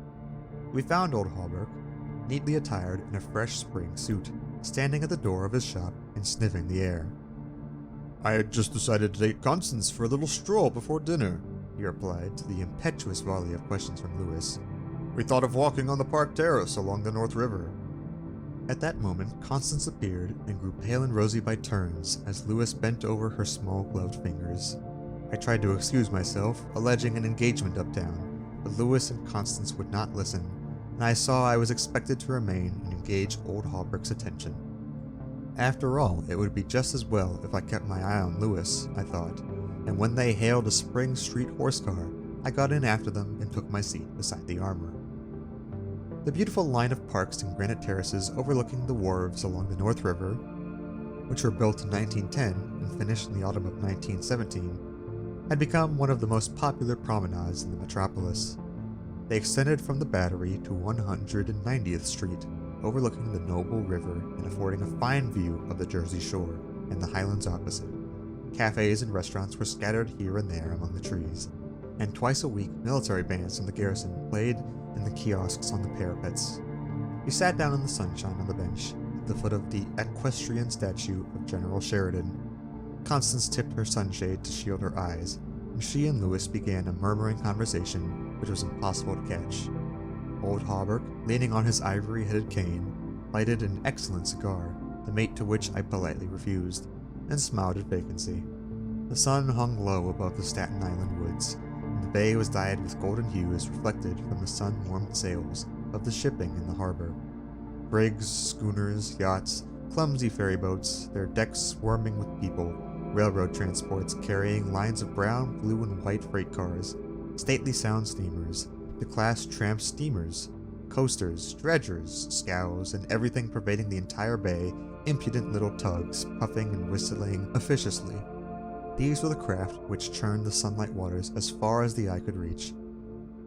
A: We found old Hallberg, neatly attired in a fresh spring suit, standing at the door of his shop and sniffing the air. "I had just decided to take Constance for a little stroll before dinner," he replied to the impetuous volley of questions from Lewis. "We thought of walking on the park terrace along the North River." At that moment, Constance appeared and grew pale and rosy by turns as Lewis bent over her small gloved fingers. I tried to excuse myself, alleging an engagement uptown, but Lewis and Constance would not listen, and I saw I was expected to remain and engage old Hallberg's attention. After all, it would be just as well if I kept my eye on Lewis, I thought, and when they hailed a Spring Street horse car, I got in after them and took my seat beside the armor. The beautiful line of parks and granite terraces overlooking the wharves along the North River, which were built in 1910 and finished in the autumn of 1917, had become one of the most popular promenades in the metropolis. They extended from the Battery to 190th Street, overlooking the noble river and affording a fine view of the Jersey Shore and the Highlands opposite. Cafes and restaurants were scattered here and there among the trees, and twice a week military bands from the garrison played in the kiosks on the parapets. We sat down in the sunshine on the bench at the foot of the equestrian statue of General Sheridan. Constance tipped her sunshade to shield her eyes, and she and Lewis began a murmuring conversation which was impossible to catch. Old Hallberg, leaning on his ivory-headed cane, lighted an excellent cigar, the mate to which I politely refused, and smiled at vacancy. The sun hung low above the Staten Island woods, and the bay was dyed with golden hues reflected from the sun-warmed sails of the shipping in the harbor. Brigs, schooners, yachts, clumsy ferryboats, their decks swarming with people, railroad transports carrying lines of brown, blue, and white freight cars, stately sound steamers, the class tramp steamers, coasters, dredgers, scows, and everything pervading the entire bay, impudent little tugs, puffing and whistling officiously. These were the craft which churned the sunlight waters as far as the eye could reach.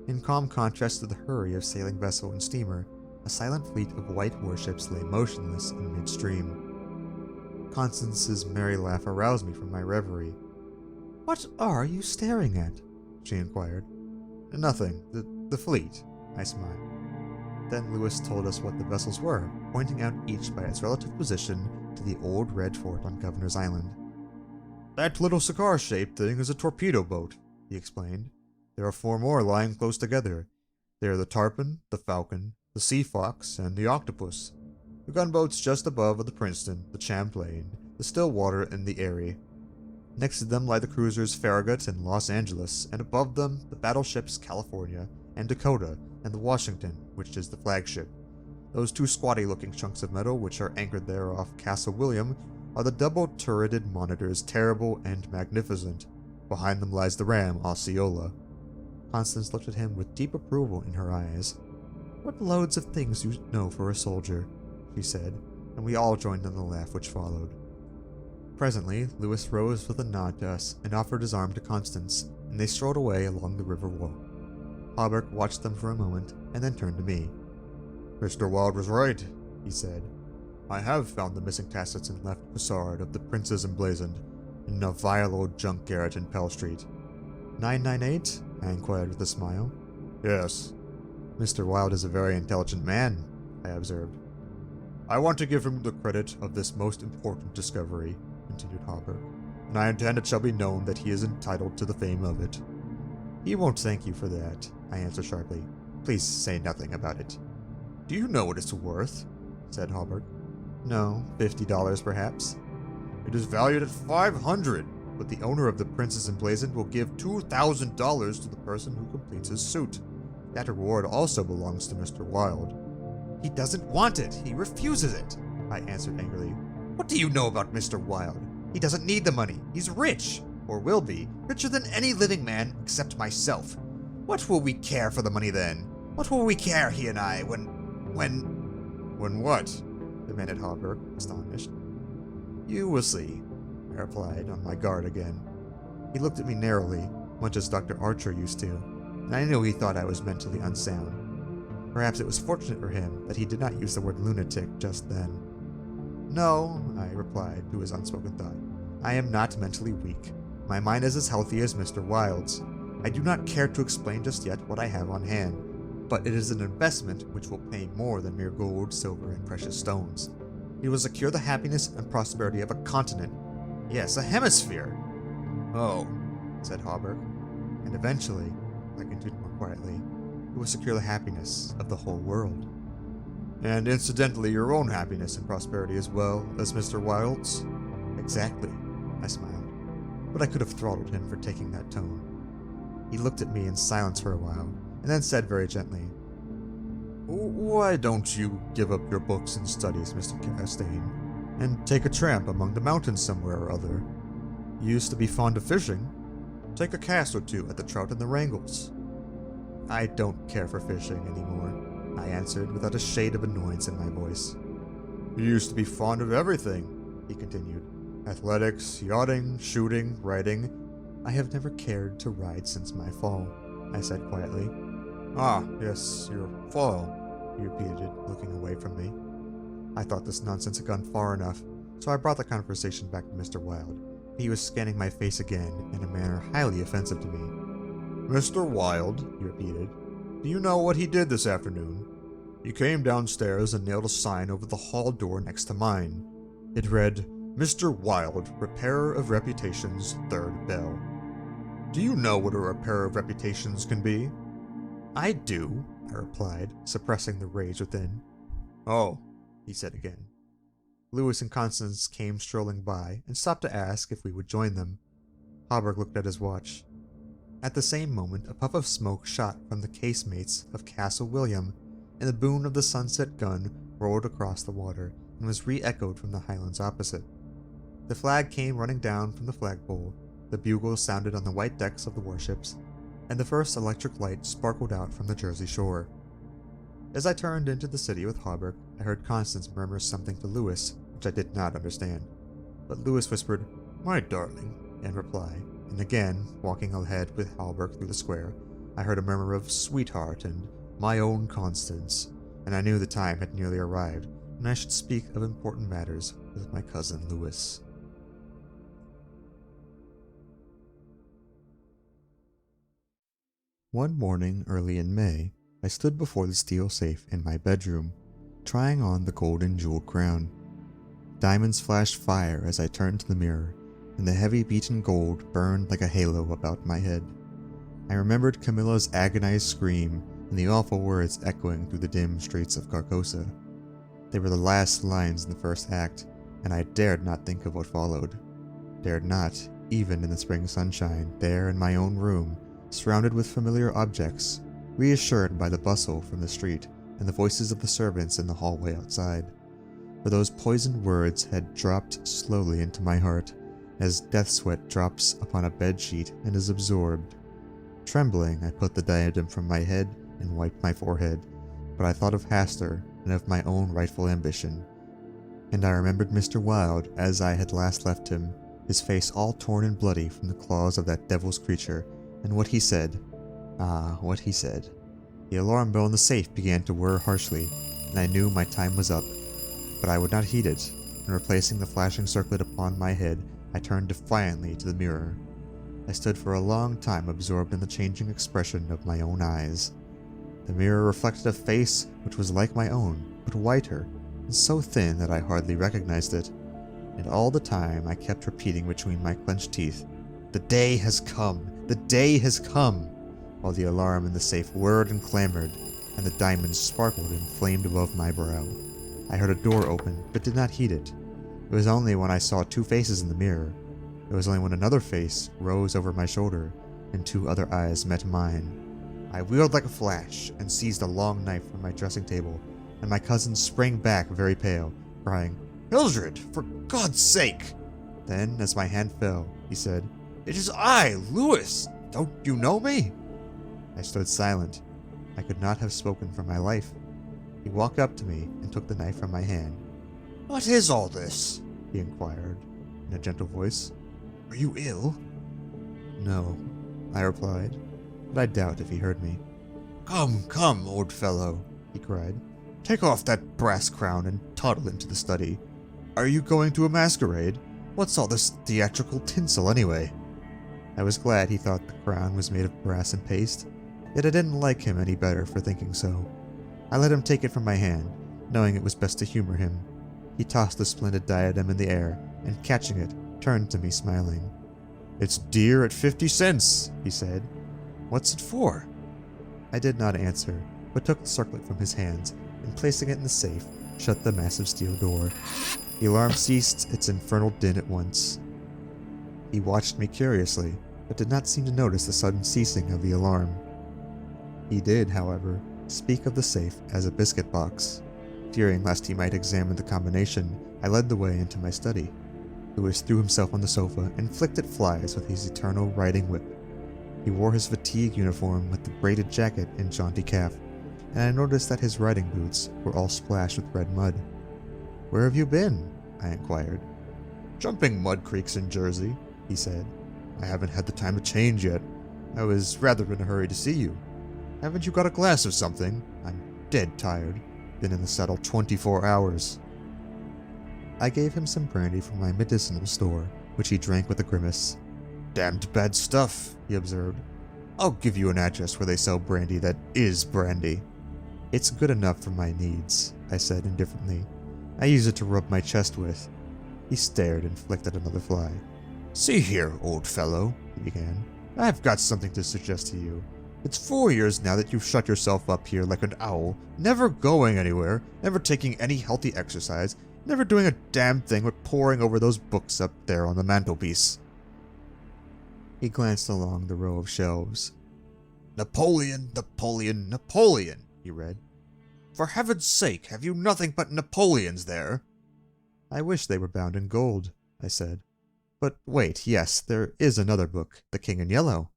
A: In calm contrast to the hurry of sailing vessel and steamer, a silent fleet of white warships lay motionless in midstream. Constance's merry laugh aroused me from my reverie. "What are you staring at?" she inquired. "Nothing. The fleet," I smiled. Then Lewis told us what the vessels were, pointing out each by its relative position to the old red fort on Governor's Island. "That little cigar-shaped thing is a torpedo boat," he explained. "There are 4 more lying close together. They are the Tarpon, the Falcon, the Sea Fox, and the Octopus. The gunboats just above are the Princeton, the Champlain, the Stillwater, and the Erie. Next to them lie the cruisers Farragut and Los Angeles, and above them the battleships California and Dakota, and the Washington, which is the flagship. Those 2 squatty-looking chunks of metal which are anchored there off Castle William are the double-turreted monitors Terrible and Magnificent. Behind them lies the ram Osceola." Constance looked at him with deep approval in her eyes. What loads of things you know for a soldier, she said, and we all joined in the laugh which followed. Presently, Lewis rose with a nod to us and offered his arm to Constance, and they strolled away along the river walk. Hawberk watched them for a moment and then turned to me. Mr. Wilde was right, he said. I have found the missing tassets and left brassard of the Prince's Emblazoned in a vile old junk garret in Pell Street. 998? I inquired with a smile. Yes. Mr. Wilde is a very intelligent man, I observed. I want to give him the credit of this most important discovery, continued Hawberk, and I intend it shall be known that he is entitled to the fame of it. He won't thank you for that, I answered sharply. Please say nothing about it. Do you know what it's worth? Said Hawberk. No, $50 perhaps. It is valued at $500, but the owner of the Prince's Emblazoned will give $2,000 to the person who completes his suit. That reward also belongs to Mr. Wilde. He doesn't want it. He refuses it, I answered angrily. What do you know about Mr. Wilde? He doesn't need the money. He's rich, or will be, richer than any living man except myself. What will we care for the money then? What will we care, he and I, when what? Demanded Hawberk, astonished. You will see, I replied, on my guard again. He looked at me narrowly, much as Dr. Archer used to, and I knew he thought I was mentally unsound. Perhaps it was fortunate for him that he did not use the word lunatic just then. No, I replied to his unspoken thought. I am not mentally weak. My mind is as healthy as Mr. Wilde's. I do not care to explain just yet what I have on hand, but it is an investment which will pay more than mere gold, silver, and precious stones. It will secure the happiness and prosperity of a continent. Yes, a hemisphere. Oh, said Hawberk. And eventually, I continued more quietly, it will secure the happiness of the whole world. And incidentally, your own happiness and prosperity as well as Mr. Wilde's? Exactly, I smiled, but I could have throttled him for taking that tone. He looked at me in silence for a while, and then said very gently, Why don't you give up your books and studies, Mr. Castaigne, and take a tramp among the mountains somewhere or other? You used to be fond of fishing. Take a cast or two at the trout and the wrangles. I don't care for fishing anymore, I answered without a shade of annoyance in my voice. You used to be fond of everything, he continued. Athletics, yachting, shooting, riding. I have never cared to ride since my fall, I said quietly. Ah, yes, your fall, he repeated, looking away from me. I thought this nonsense had gone far enough, so I brought the conversation back to Mr. Wilde. He was scanning my face again in a manner highly offensive to me. Mr. Wilde, he repeated, do you know what he did this afternoon? He came downstairs and nailed a sign over the hall door next to mine. It read, Mr. Wilde, Repairer of Reputations, 3rd Bell. Do you know what a repairer of reputations can be? I do, I replied, suppressing the rage within. Oh, he said again. Lewis and Constance came strolling by and stopped to ask if we would join them. Hawberk looked at his watch. At the same moment, a puff of smoke shot from the casemates of Castle William, and the boom of the sunset gun rolled across the water and was re-echoed from the highlands opposite. The flag came running down from the flagpole, the bugles sounded on the white decks of the warships, and the first electric light sparkled out from the Jersey shore. As I turned into the city with Hawberk, I heard Constance murmur something to Lewis, which I did not understand. But Lewis whispered, My darling, in reply, and again, walking ahead with Hawberk through the square, I heard a murmur of sweetheart and my own Constance, and I knew the time had nearly arrived, and I should speak of important matters with my cousin Lewis. One morning early in May, I stood before the steel safe in my bedroom, trying on the gold and jeweled crown. Diamonds flashed fire as I turned to the mirror, and the heavy beaten gold burned like a halo about my head. I remembered Camilla's agonized scream and the awful words echoing through the dim streets of Carcosa. They were the last lines in the first act, and I dared not think of what followed. Dared not, even in the spring sunshine, there in my own room, surrounded with familiar objects, reassured by the bustle from the street and the voices of the servants in the hallway outside. For those poisoned words had dropped slowly into my heart, as death sweat drops upon a bedsheet and is absorbed. Trembling, I put the diadem from my head and wiped my forehead, but I thought of Hastur and of my own rightful ambition. And I remembered Mr. Wilde as I had last left him, his face all torn and bloody from the claws of that devil's creature, and what he said. Ah, what he said. The alarm bell in the safe began to whir harshly, and I knew my time was up. But I would not heed it, and replacing the flashing circlet upon my head, I turned defiantly to the mirror. I stood for a long time absorbed in the changing expression of my own eyes. The mirror reflected a face which was like my own, but whiter, and so thin that I hardly recognized it. And all the time I kept repeating between my clenched teeth, "The day has come! The day has come!" while the alarm in the safe whirred and clamored, and the diamonds sparkled and flamed above my brow. I heard a door open, but did not heed it. It was only when I saw two faces in the mirror. It was only when another face rose over my shoulder, and two other eyes met mine. I wheeled like a flash, and seized a long knife from my dressing table, and my cousin sprang back very pale, crying, "Hildred, for God's sake!" Then, as my hand fell, he said, "It is I, Lewis! Don't you know me?" I stood silent. I could not have spoken for my life. He walked up to me and took the knife from my hand. "What is all this?" he inquired, in a gentle voice. "Are you ill?" "No," I replied, but I doubt if he heard me. "Come, come, old fellow," he cried. "Take off that brass crown and toddle into the study. Are you going to a masquerade? What's all this theatrical tinsel, anyway?" I was glad he thought the crown was made of brass and paste, yet I didn't like him any better for thinking so. I let him take it from my hand, knowing it was best to humor him. He tossed the splendid diadem in the air, and catching it, turned to me smiling. "It's dear at 50 cents, he said. "What's it for?" I did not answer, but took the circlet from his hands, and placing it in the safe, shut the massive steel door. The alarm ceased its infernal din at once. He watched me curiously, but did not seem to notice the sudden ceasing of the alarm. He did, however, speak of the safe as a biscuit box. Fearing lest he might examine the combination, I led the way into my study. Lewis threw himself on the sofa and flicked at flies with his eternal riding whip. He wore his fatigue uniform with the braided jacket and jaunty cap, and I noticed that his riding boots were all splashed with red mud. "Where have you been?" I inquired. "Jumping mud creeks in Jersey," he said. "I haven't had the time to change yet. I was rather in a hurry to see you. Haven't you got a glass of something? I'm dead tired. Been in the saddle 24 hours. I gave him some brandy from my medicinal store, which he drank with a grimace. "Damned bad stuff," he observed. "I'll give you an address where they sell brandy that is brandy." "It's good enough for my needs," I said indifferently. "I use it to rub my chest with." He stared and flicked at another fly. "See here, old fellow," he began. "I've got something to suggest to you. It's 4 years now that you've shut yourself up here like an owl, never going anywhere, never taking any healthy exercise, never doing a damn thing but poring over those books up there on the mantelpiece." He glanced along the row of shelves. "Napoleon, Napoleon, Napoleon," he read. "For heaven's sake, have you nothing but Napoleons there?" "I wish they were bound in gold," I said. "But wait, yes, there is another book, The King in Yellow."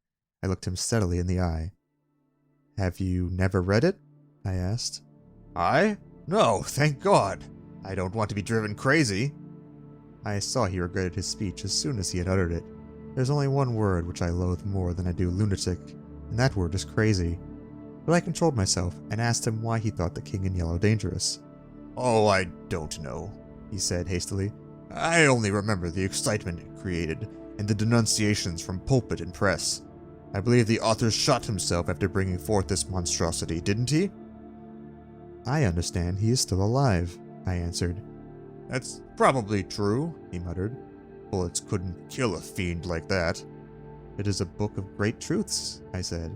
A: I looked him steadily in the eye. "Have you never read it?" I asked. "I? No, thank God. I don't want to be driven crazy." I saw he regretted his speech as soon as he had uttered it. There's only one word which I loathe more than I do lunatic, and that word is crazy. But I controlled myself and asked him why he thought The King in Yellow dangerous. "Oh, I don't know," he said hastily. "I only remember the excitement it created, and the denunciations from pulpit and press. I believe the author shot himself after bringing forth this monstrosity, didn't he?" "I understand he is still alive," I answered. "That's probably true," he muttered. "Bullets couldn't kill a fiend like that." "It is a book of great truths," I said.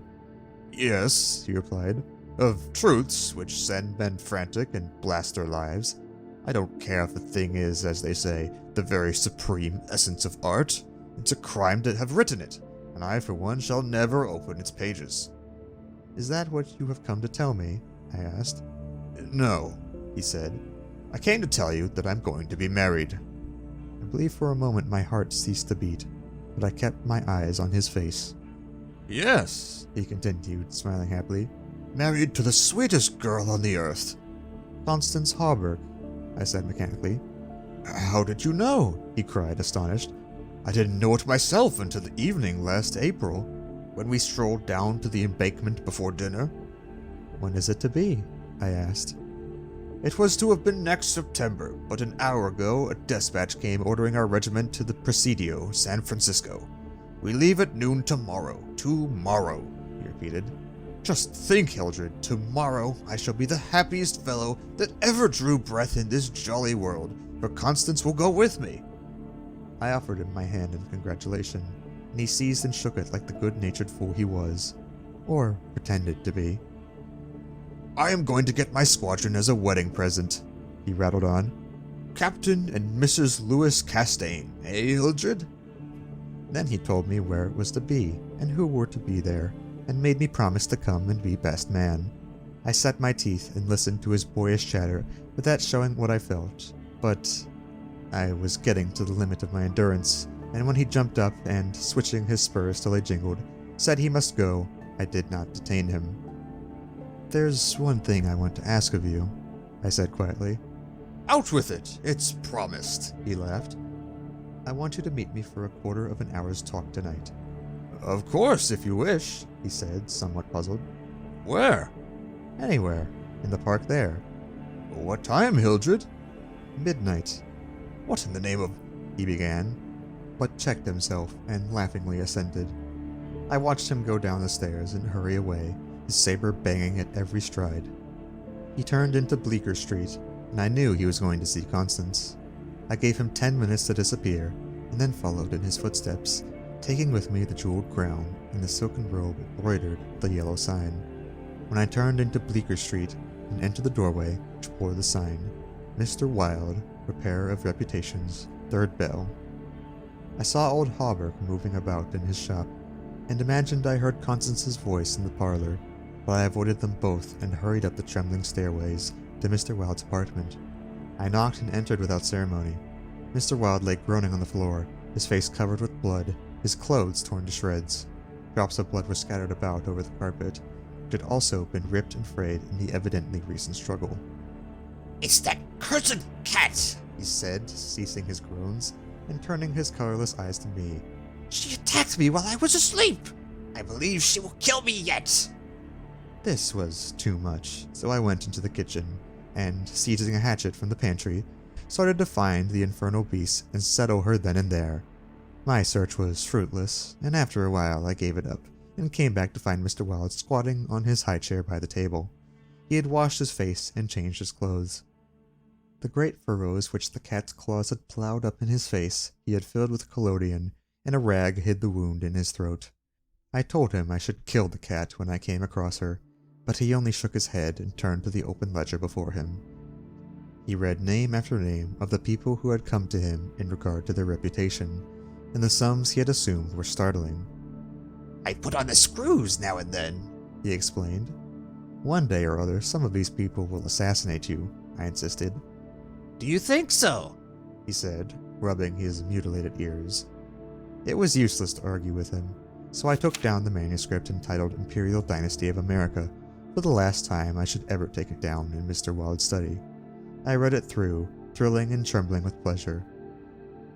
A: "Yes," he replied, "of truths which send men frantic and blast their lives. I don't care if the thing is, as they say, the very supreme essence of art. It's a crime to have written it, and I for one shall never open its pages." "Is that what you have come to tell me?" I asked. "No," he said. "I came to tell you that I'm going to be married." I believe for a moment my heart ceased to beat, but I kept my eyes on his face. "Yes," he continued, smiling happily. married to the sweetest girl on the earth. Constance Hawberk, I said mechanically. How did you know? He cried, astonished. I didn't know it myself until the evening last April, when we strolled down to the embankment before dinner. When is it to be? I asked. It was to have been next September, but an hour ago a dispatch came ordering our regiment to the Presidio, San Francisco. We leave at noon tomorrow. Tomorrow, he repeated. Just think, Hildred, tomorrow I shall be the happiest fellow that ever drew breath in this jolly world, for Constance will go with me. I offered him my hand in congratulation, and he seized and shook it like the good-natured fool he was, or pretended to be. I am going to get my squadron as a wedding present, he rattled on. Captain and Mrs. Louis Castaigne, eh, Hildred? Then he told me where it was to be, and who were to be there, and made me promise to come and be best man. I set my teeth and listened to his boyish chatter, without showing what I felt, but I was getting to the limit of my endurance, and when he jumped up and, switching his spurs till they jingled, said he must go, I did not detain him. There's one thing I want to ask of you, I said quietly. Out with it, it's promised, he laughed. I want you to meet me for a quarter of an hour's talk tonight. Of course, if you wish, he said, somewhat puzzled. Where? Anywhere. In the park there. What time, Hildred? Midnight. What in the name of... he began, but checked himself and laughingly assented. I watched him go down the stairs and hurry away, his saber banging at every stride. He turned into Bleecker Street, and I knew he was going to see Constance. I gave him 10 minutes to disappear, and then followed in his footsteps, taking with me the jeweled crown and the silken robe embroidered with the yellow sign. When I turned into Bleecker Street and entered the doorway which bore the sign, Mr. Wilde, Repairer of Reputations, Third Bell. I saw old Hawberk moving about in his shop, and imagined I heard Constance's voice in the parlor, but I avoided them both and hurried up the trembling stairways to Mr. Wilde's apartment. I knocked and entered without ceremony. Mr. Wilde lay groaning on the floor, his face covered with blood, his clothes torn to shreds. Drops of blood were scattered about over the carpet, which had also been ripped and frayed in the evidently recent struggle.
B: It's that cursed cat,
A: he said, ceasing his groans, and turning his colorless eyes to me.
B: She attacked me while I was asleep. I believe she will kill me yet.
A: This was too much, so I went into the kitchen, and, seizing a hatchet from the pantry, started to find the infernal beast and settle her then and there. My search was fruitless, and after a while I gave it up, and came back to find Mr. Wilde squatting on his high chair by the table. He had washed his face and changed his clothes. The great furrows which the cat's claws had plowed up in his face he had filled with collodion, and a rag hid the wound in his throat. I told him I should kill the cat when I came across her, but he only shook his head and turned to the open ledger before him. He read name after name of the people who had come to him in regard to their reputation, and the sums he had assumed were startling.
B: I put on the screws now and then,
A: he explained. One day or other some of these people will assassinate you, I insisted.
B: Do you think so?
A: He said, rubbing his mutilated ears. It was useless to argue with him, so I took down the manuscript entitled Imperial Dynasty of America for the last time I should ever take it down in Mr. Wilde's study. I read it through, thrilling and trembling with pleasure.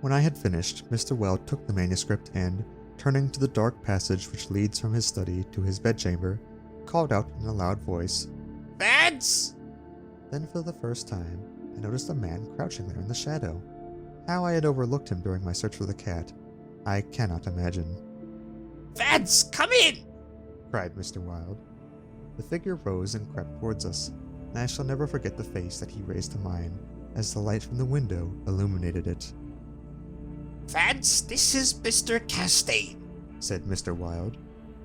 A: When I had finished, Mr. Wilde took the manuscript and, turning to the dark passage which leads from his study to his bedchamber, called out in a loud voice,
B: Vance!
A: Then for the first time, I noticed a man crouching there in the shadow. How I had overlooked him during my search for the cat, I cannot imagine.
B: Vance, come in!
A: Cried Mr. Wilde. The figure rose and crept towards us, and I shall never forget the face that he raised to mine, as the light from the window illuminated it.
B: Vance, this is Mr. Castaigne,
A: said Mr. Wilde.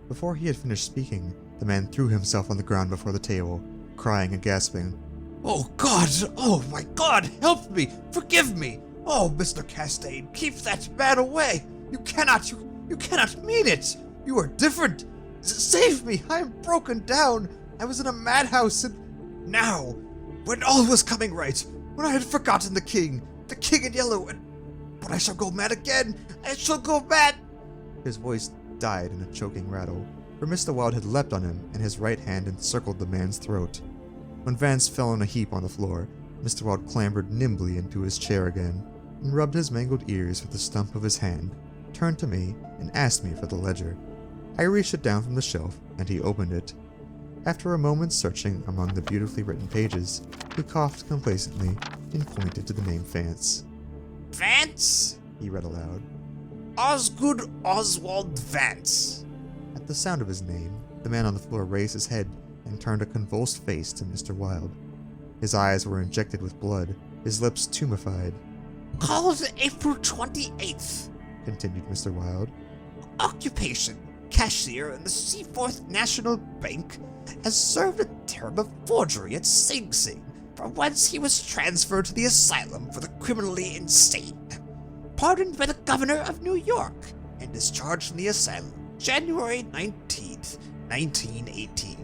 A: Before he had finished speaking, the man threw himself on the ground before the table, crying and gasping.
B: Oh God! Oh my God! Help me! Forgive me! Oh, Mr. Castaigne, keep that man away! You cannot mean it! You are different! Save me! I am broken down! I was in a madhouse and... Now, when all was coming right, when I had forgotten the king in yellow, and... But I shall go mad again! I shall go mad!
A: His voice died in a choking rattle, for Mr. Wilde had leapt on him and his right hand encircled the man's throat. When Vance fell in a heap on the floor, Mr. Wilde clambered nimbly into his chair again and rubbed his mangled ears with the stump of his hand, turned to me, and asked me for the ledger. I reached it down from the shelf, and he opened it. After a moment's searching among the beautifully written pages, he coughed complacently and pointed to the name Vance.
B: Vance?
A: He read aloud.
B: Osgood Oswald Vance.
A: At the sound of his name, the man on the floor raised his head and turned a convulsed face to Mr. Wilde. His eyes were injected with blood, his lips tumefied.
B: Called April 28th,
A: continued Mr. Wilde.
B: Occupation, cashier in the Seaforth National Bank, has served a term of forgery at Sing Sing, from whence he was transferred to the asylum for the criminally insane. Pardoned by the governor of New York, and discharged from the asylum January 19th, 1918.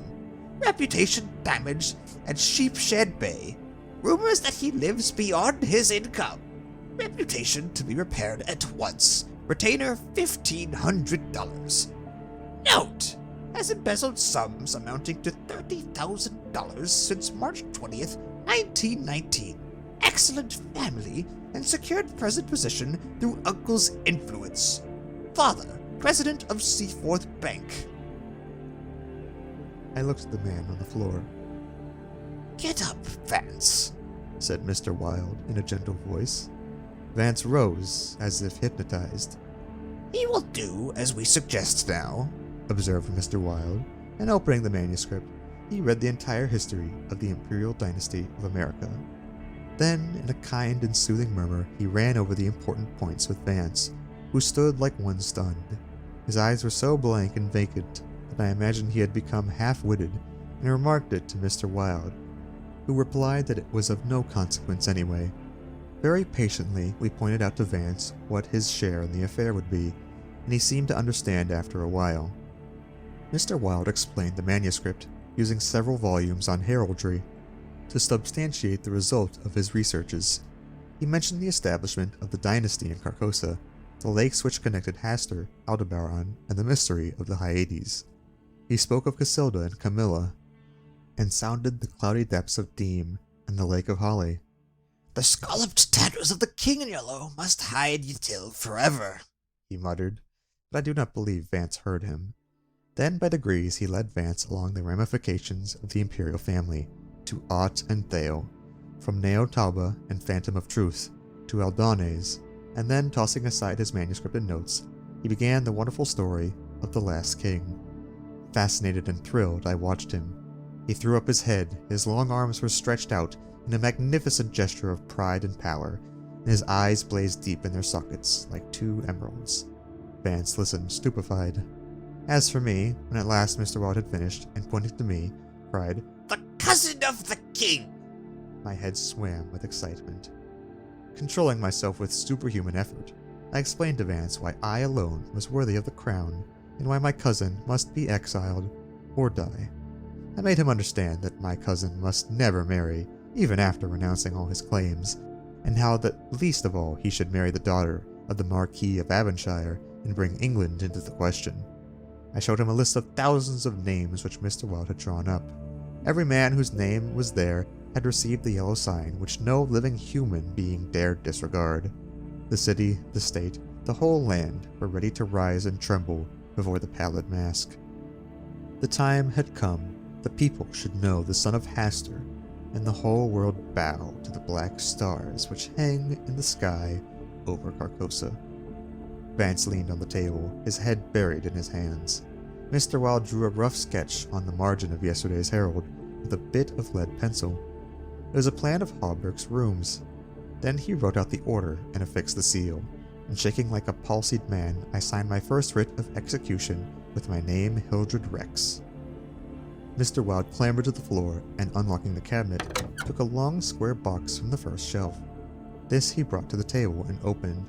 B: Reputation damaged at Sheepshed Bay. Rumors that he lives beyond his income. Reputation to be repaired at once. Retainer $1,500. Note: has embezzled sums amounting to $30,000 since March 20th, 1919. Excellent family and secured present position through uncle's influence. Father, president of Seaforth Bank.
A: I looked at the man on the floor.
B: Get up, Vance,
A: said Mr. Wilde in a gentle voice. Vance rose, as if hypnotized.
B: He will do as we suggest now,
A: observed Mr. Wilde, and opening the manuscript, he read the entire history of the Imperial Dynasty of America. Then, in a kind and soothing murmur, he ran over the important points with Vance, who stood like one stunned. His eyes were so blank and vacant that I imagined he had become half-witted, and remarked it to Mr. Wilde, who replied that it was of no consequence anyway. Very patiently, we pointed out to Vance what his share in the affair would be, and he seemed to understand after a while. Mr. Wilde explained the manuscript, using several volumes on heraldry, to substantiate the result of his researches. He mentioned the establishment of the dynasty in Carcosa, the lakes which connected Hastur, Aldebaran, and the mystery of the Hyades. He spoke of Cassilda and Camilla, and sounded the cloudy depths of Deem and the Lake of Holly.
B: The scalloped tatters of the King in Yellow must hide ye till forever,
A: he muttered, but I do not believe Vance heard him. Then by degrees he led Vance along the ramifications of the imperial family, to Aut and Theo, from Neotauba and Phantom of Truth, to Aldones, and then tossing aside his manuscript and notes, he began the wonderful story of the last king. Fascinated and thrilled, I watched him. He threw up his head, his long arms were stretched out in a magnificent gesture of pride and power, and his eyes blazed deep in their sockets like two emeralds. Vance listened, stupefied. As for me, when at last Mr. Wilde had finished, and pointing to me, cried,
B: "The cousin of the king!"
A: My head swam with excitement. Controlling myself with superhuman effort, I explained to Vance why I alone was worthy of the crown, and why my cousin must be exiled or die. I made him understand that my cousin must never marry, even after renouncing all his claims, and how that least of all he should marry the daughter of the Marquis of Avonshire and bring England into the question. I showed him a list of thousands of names which Mr. Wilde had drawn up. Every man whose name was there had received the yellow sign which no living human being dared disregard. The city, the state, the whole land were ready to rise and tremble before the pallid mask. The time had come. The people should know the son of Hastur, and the whole world bow to the black stars which hang in the sky over Carcosa. Vance leaned on the table, his head buried in his hands. Mr. Wilde drew a rough sketch on the margin of yesterday's Herald with a bit of lead pencil. It was a plan of Hawberk's rooms. Then he wrote out the order and affixed the seal, and shaking like a palsied man, I signed my first writ of execution with my name Hildred Rex. Mr. Wilde clambered to the floor and, unlocking the cabinet, took a long square box from the first shelf. This he brought to the table and opened.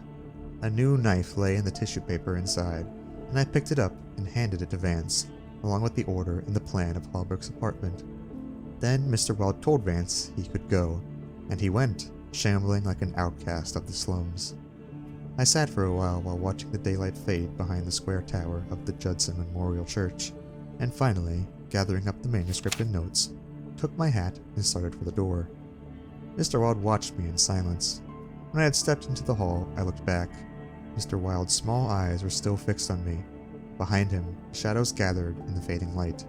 A: A new knife lay in the tissue paper inside, and I picked it up and handed it to Vance, along with the order and the plan of Hawberk's apartment. Then Mr. Wilde told Vance he could go, and he went, shambling like an outcast of the slums. I sat for a while watching the daylight fade behind the square tower of the Judson Memorial Church. and finally, gathering up the manuscript and notes, took my hat and started for the door. Mr. Wilde watched me in silence. When I had stepped into the hall, I looked back. Mr. Wilde's small eyes were still fixed on me. Behind him, shadows gathered in the fading light.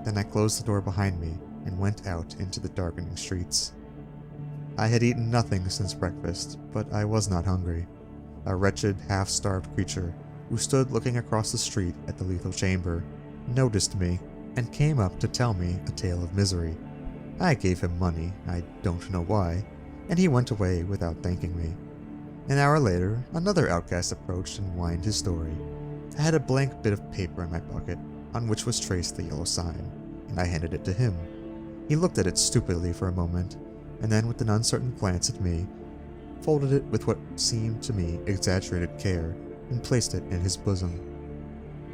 A: Then I closed the door behind me and went out into the darkening streets. I had eaten nothing since breakfast, but I was not hungry. A wretched, half-starved creature who stood looking across the street at the lethal chamber noticed me and came up to tell me a tale of misery. I gave him money, I don't know why, and he went away without thanking me. An hour later, another outcast approached and whined his story. I had a blank bit of paper in my pocket, on which was traced the yellow sign, and I handed it to him. He looked at it stupidly for a moment, and then with an uncertain glance at me, folded it with what seemed to me exaggerated care, and placed it in his bosom.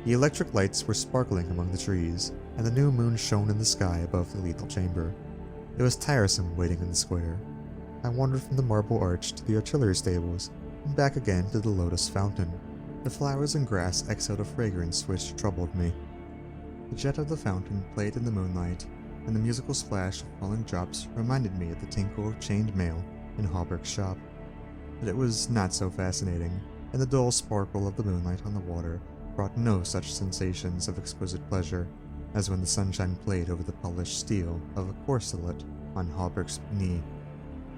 A: The electric lights were sparkling among the trees, and the new moon shone in the sky above the lethal chamber. It was tiresome waiting in the square. I wandered from the marble arch to the artillery stables, and back again to the lotus fountain. The flowers and grass exhaled a fragrance which troubled me. The jet of the fountain played in the moonlight, and the musical splash of falling drops reminded me of the tinkle of chained mail in Hawberk's shop. But it was not so fascinating, and the dull sparkle of the moonlight on the water brought no such sensations of exquisite pleasure as when the sunshine played over the polished steel of a corselet on Hawberk's knee.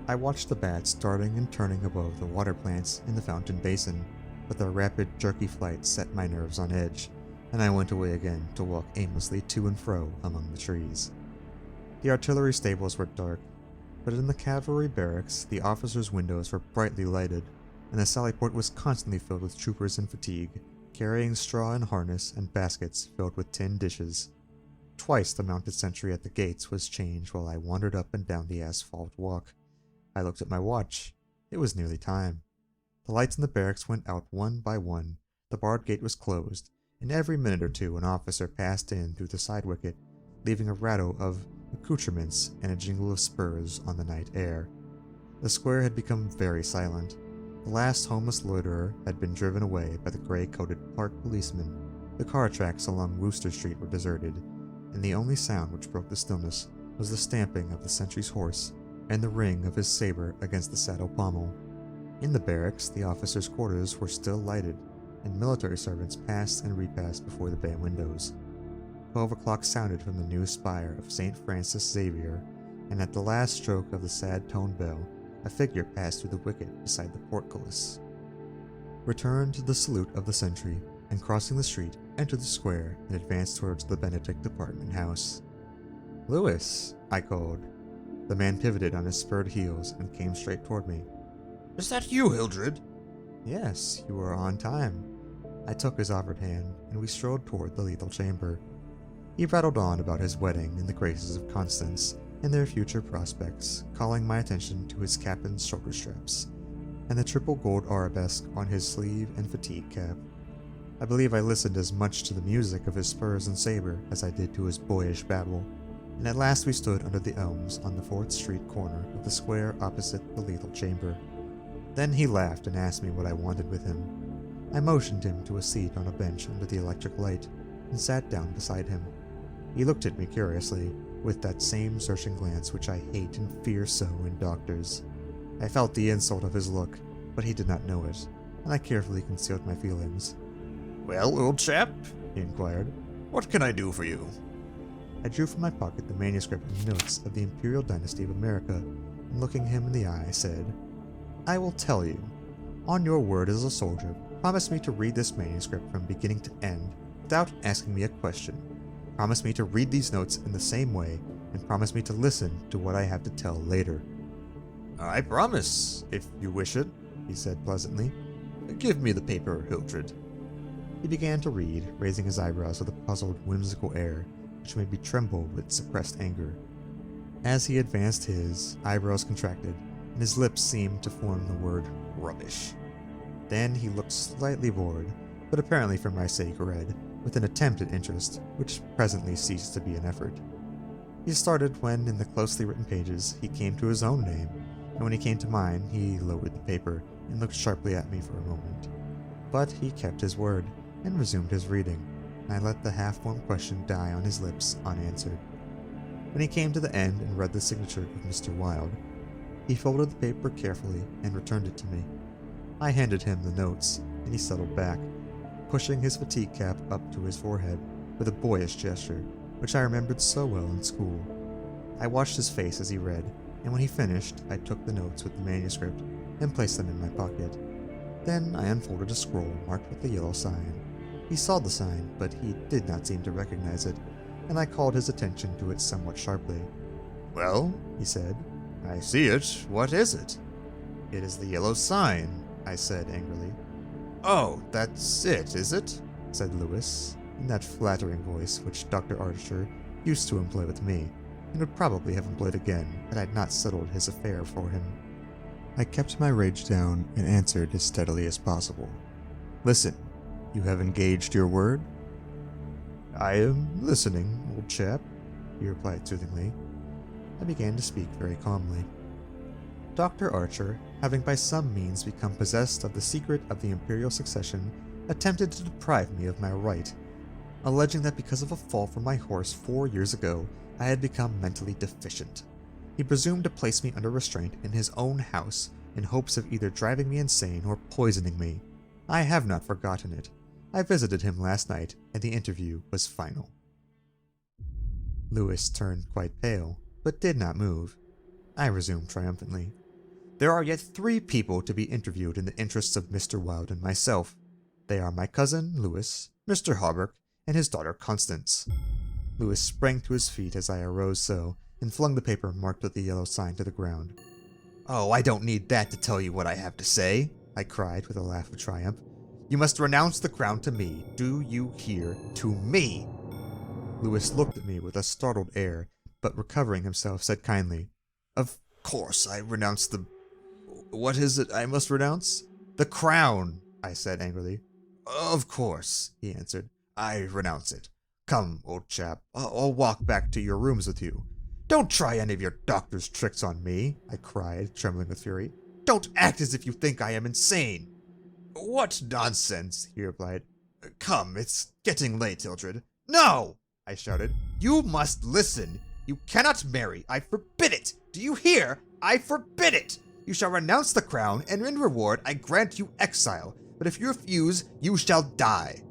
A: I watched the bats darting and turning above the water plants in the fountain basin, but their rapid, jerky flight set my nerves on edge, and I went away again to walk aimlessly to and fro among the trees. The artillery stables were dark, but in the cavalry barracks the officers' windows were brightly lighted, and the sallyport was constantly filled with troopers in fatigue, carrying straw and harness and baskets filled with tin dishes. Twice the mounted sentry at the gates was changed while I wandered up and down the asphalt walk. I looked at my watch. It was nearly time. The lights in the barracks went out one by one, the barred gate was closed, and every minute or two an officer passed in through the side wicket, leaving a rattle of accoutrements and a jingle of spurs on the night air. The square had become very silent. The last homeless loiterer had been driven away by the gray-coated park policeman. The car tracks along Wooster Street were deserted, and the only sound which broke the stillness was the stamping of the sentry's horse and the ring of his saber against the saddle pommel. In the barracks, the officers' quarters were still lighted, and military servants passed and repassed before the bay windows. 12 o'clock sounded from the new spire of St. Francis Xavier, and at the last stroke of the sad-toned bell, a figure passed through the wicket beside the portcullis, returned to the salute of the sentry, and crossing the street, entered the square and advanced towards the Benedict apartment house. "Louis," I called. The man pivoted on his spurred heels and came straight toward me.
C: "Is that you, Hildred?"
A: "Yes, you are on time." I took his offered hand, and we strolled toward the lethal chamber. He rattled on about his wedding and the graces of Constance and their future prospects, calling my attention to his captain's shoulder straps and the triple gold arabesque on his sleeve and fatigue cap. I believe I listened as much to the music of his spurs and saber as I did to his boyish babble, and at last we stood under the elms on the 4th Street corner of the square opposite the lethal chamber. Then he laughed and asked me what I wanted with him. I motioned him to a seat on a bench under the electric light and sat down beside him. He looked at me curiously, with that same searching glance which I hate and fear so in doctors. I felt the insult of his look, but he did not know it, and I carefully concealed my feelings.
C: "Well, old chap," he inquired, "what can I do for you?"
A: I drew from my pocket the manuscript and notes of the Imperial Dynasty of America, and looking him in the eye, said, "I will tell you. On your word as a soldier, promise me to read this manuscript from beginning to end without asking me a question. Promise me to read these notes in the same way, and promise me to listen to what I have to tell later."
C: "I promise, if you wish it," he said pleasantly. "Give me the paper, Hildred."
A: He began to read, raising his eyebrows with a puzzled, whimsical air, which made me tremble with suppressed anger. As he advanced, his eyebrows contracted, and his lips seemed to form the word "rubbish." Then he looked slightly bored, but apparently for my sake read, with an attempt at interest, which presently ceased to be an effort. He started when, in the closely written pages, he came to his own name, and when he came to mine, he lowered the paper and looked sharply at me for a moment. But he kept his word, and resumed his reading. and I let the half-formed question die on his lips unanswered. When he came to the end and read the signature of Mr. Wilde, he folded the paper carefully and returned it to me. I handed him the notes, and he settled back, pushing his fatigue cap up to his forehead with a boyish gesture, which I remembered so well in school. I watched his face as he read, and when he finished, I took the notes with the manuscript and placed them in my pocket. Then I unfolded a scroll marked with the yellow sign. He saw the sign, but he did not seem to recognize it, and I called his attention to it somewhat sharply.
C: "Well," he said, "I see it. What is it?"
A: "It is the yellow sign," I said angrily.
C: "Oh, that's it, is it?"
A: said Lewis, in that flattering voice which Dr. Archer used to employ with me, and would probably have employed again had I not settled his affair for him. I kept my rage down and answered as steadily as possible. "Listen, you have engaged your word?"
C: "I am listening, old chap,"
A: he replied soothingly. I began to speak very calmly. Dr. Archer, having by some means become possessed of the secret of the imperial succession, attempted to deprive me of my right, alleging that because of a fall from my horse 4 years ago, I had become mentally deficient. He presumed to place me under restraint in his own house in hopes of either driving me insane or poisoning me. I have not forgotten it. I visited him last night, and the interview was final. Lewis turned quite pale, but did not move. I resumed triumphantly. "There are yet 3 people to be interviewed in the interests of Mr. Wilde and myself. They are my cousin, Lewis, Mr. Hawberk, and his daughter, Constance." Lewis sprang to his feet as I arose and flung the paper marked with the yellow sign to the ground. "Oh, I don't need that to tell you what I have to say," I cried with a laugh of triumph. "You must renounce the crown to me. Do you hear? To me!" Lewis looked at me with a startled air, but recovering himself, said kindly, "Of course I renounce the... What is it I must renounce?" "The crown," I said angrily. "Of course," he answered. "I renounce it. Come, old chap, I'll walk back to your rooms with you." "Don't try any of your doctor's tricks on me," I cried, trembling with fury. "Don't act as if you think I am insane." "What nonsense," he replied. "Come, it's getting late, Hildred." "No!" I shouted. "You must listen. You cannot marry. I forbid it. Do you hear? I forbid it. You shall renounce the crown, and in reward I grant you exile. But if you refuse, you shall die."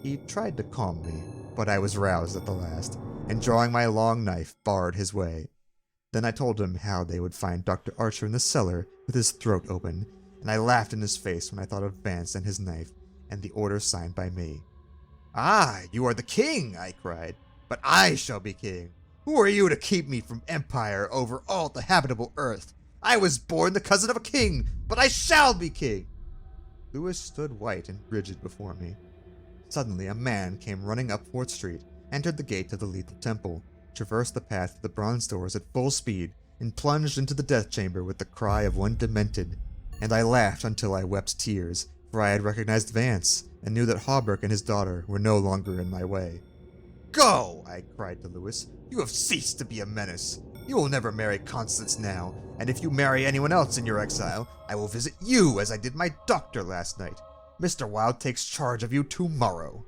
A: He tried to calm me, but I was roused at the last, and drawing my long knife, barred his way. Then I told him how they would find Dr. Archer in the cellar with his throat open, and I laughed in his face when I thought of Vance and his knife, and the order signed by me. "Ah, you are the king," I cried, "but I shall be king. Who are you to keep me from empire over all the habitable earth? I was born the cousin of a king, but I shall be king." Lewis stood white and rigid before me. Suddenly a man came running up 4th Street, entered the gate of the Lethal Temple, traversed the path to the bronze doors at full speed, and plunged into the death chamber with the cry of one demented. And I laughed until I wept tears, for I had recognized Vance, and knew that Hawberk and his daughter were no longer in my way. "Go!" I cried to Lewis. "You have ceased to be a menace. You will never marry Constance now, and if you marry anyone else in your exile, I will visit you as I did my doctor last night. Mr. Wilde takes charge of you tomorrow."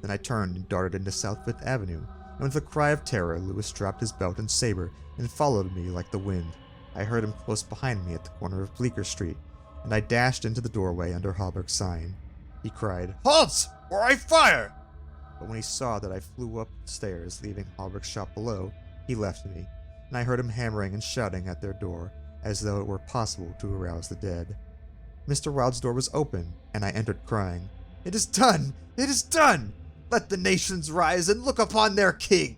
A: Then I turned and darted into South Fifth Avenue, and with a cry of terror, Lewis dropped his belt and saber and followed me like the wind. I heard him close behind me at the corner of Bleecker Street, and I dashed into the doorway under Hawberk's sign. He cried, "Halt, or I fire!" But when he saw that I flew up the stairs, leaving Hawberk's shop below, he left me, and I heard him hammering and shouting at their door, as though it were possible to arouse the dead. Mr. Wilde's door was open, and I entered crying, "It is done! It is done! Let the nations rise and look upon their king!"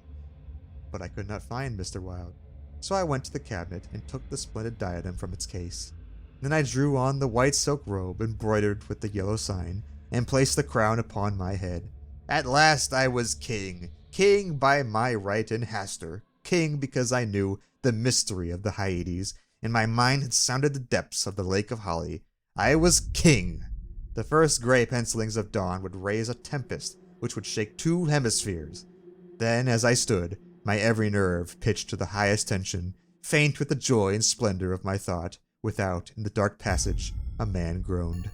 A: But I could not find Mr. Wilde, so I went to the cabinet and took the splendid diadem from its case. Then I drew on the white silk robe embroidered with the yellow sign, and placed the crown upon my head. At last I was king, king by my right in Hastur, king because I knew the mystery of the Hyades, and my mind had sounded the depths of the Lake of Holly. I was king. The first gray pencilings of dawn would raise a tempest which would shake 2 hemispheres. Then, as I stood, my every nerve pitched to the highest tension, faint with the joy and splendor of my thought, without, in the dark passage, a man groaned.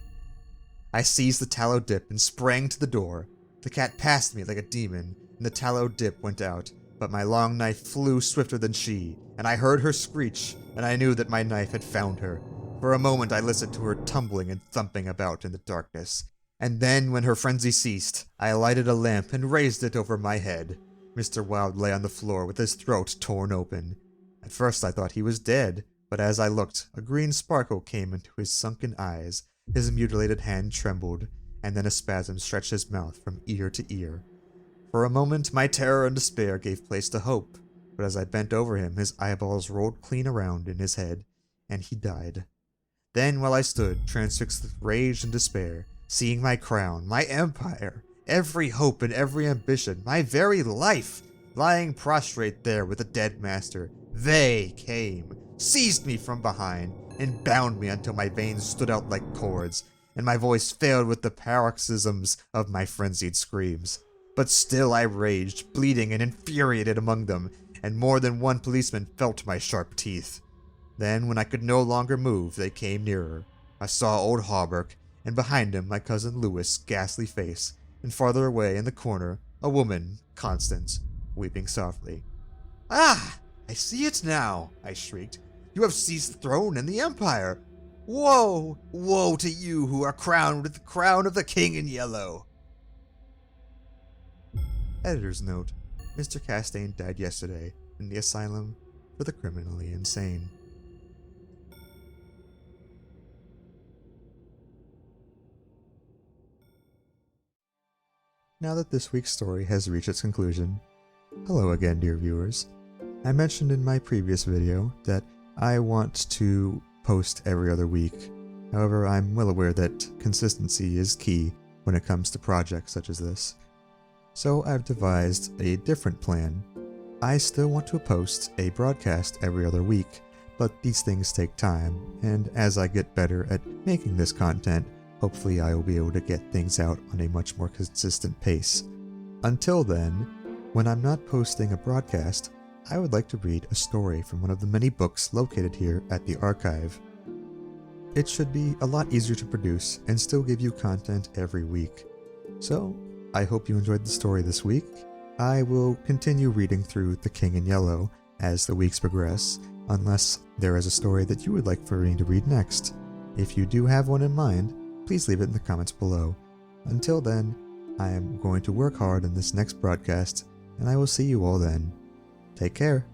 A: I seized the tallow dip and sprang to the door. The cat passed me like a demon, and the tallow dip went out, but my long knife flew swifter than she, and I heard her screech, and I knew that my knife had found her. For a moment I listened to her tumbling and thumping about in the darkness, and then, when her frenzy ceased, I lighted a lamp and raised it over my head. Mr. Wilde lay on the floor with his throat torn open. At first I thought he was dead, but as I looked, a green sparkle came into his sunken eyes, his mutilated hand trembled, and then a spasm stretched his mouth from ear to ear. For a moment my terror and despair gave place to hope, but as I bent over him his eyeballs rolled clean around in his head, and he died. Then while I stood, transfixed with rage and despair, seeing my crown, my empire, every hope and every ambition, my very life, lying prostrate there with a dead master, they came, seized me from behind, and bound me until my veins stood out like cords, and my voice failed with the paroxysms of my frenzied screams. But still I raged, bleeding and infuriated among them, and more than one policeman felt my sharp teeth. Then, when I could no longer move, they came nearer. I saw old Hawberk, and behind him my cousin Louis' ghastly face, and farther away in the corner, a woman, Constance, weeping softly. "Ah! I see it now!" I shrieked. "You have seized the throne and the empire! Woe! Woe to you who are crowned with the crown of the King in Yellow!" Editor's note: Mr. Castaigne died yesterday in the asylum for the criminally insane. Now that this week's story has reached its conclusion, hello again, dear viewers. I mentioned in my previous video that I want to post every other week. However, I'm well aware that consistency is key when it comes to projects such as this. So I've devised a different plan. I still want to post a broadcast every other week, but these things take time, and as I get better at making this content, hopefully I will be able to get things out on a much more consistent pace. Until then, when I'm not posting a broadcast, I would like to read a story from one of the many books located here at the archive. It should be a lot easier to produce and still give you content every week. So, I hope you enjoyed the story this week. I will continue reading through The King in Yellow as the weeks progress, unless there is a story that you would like for me to read next. If you do have one in mind, please leave it in the comments below. Until then, I am going to work hard on this next broadcast, and I will see you all then. Take care.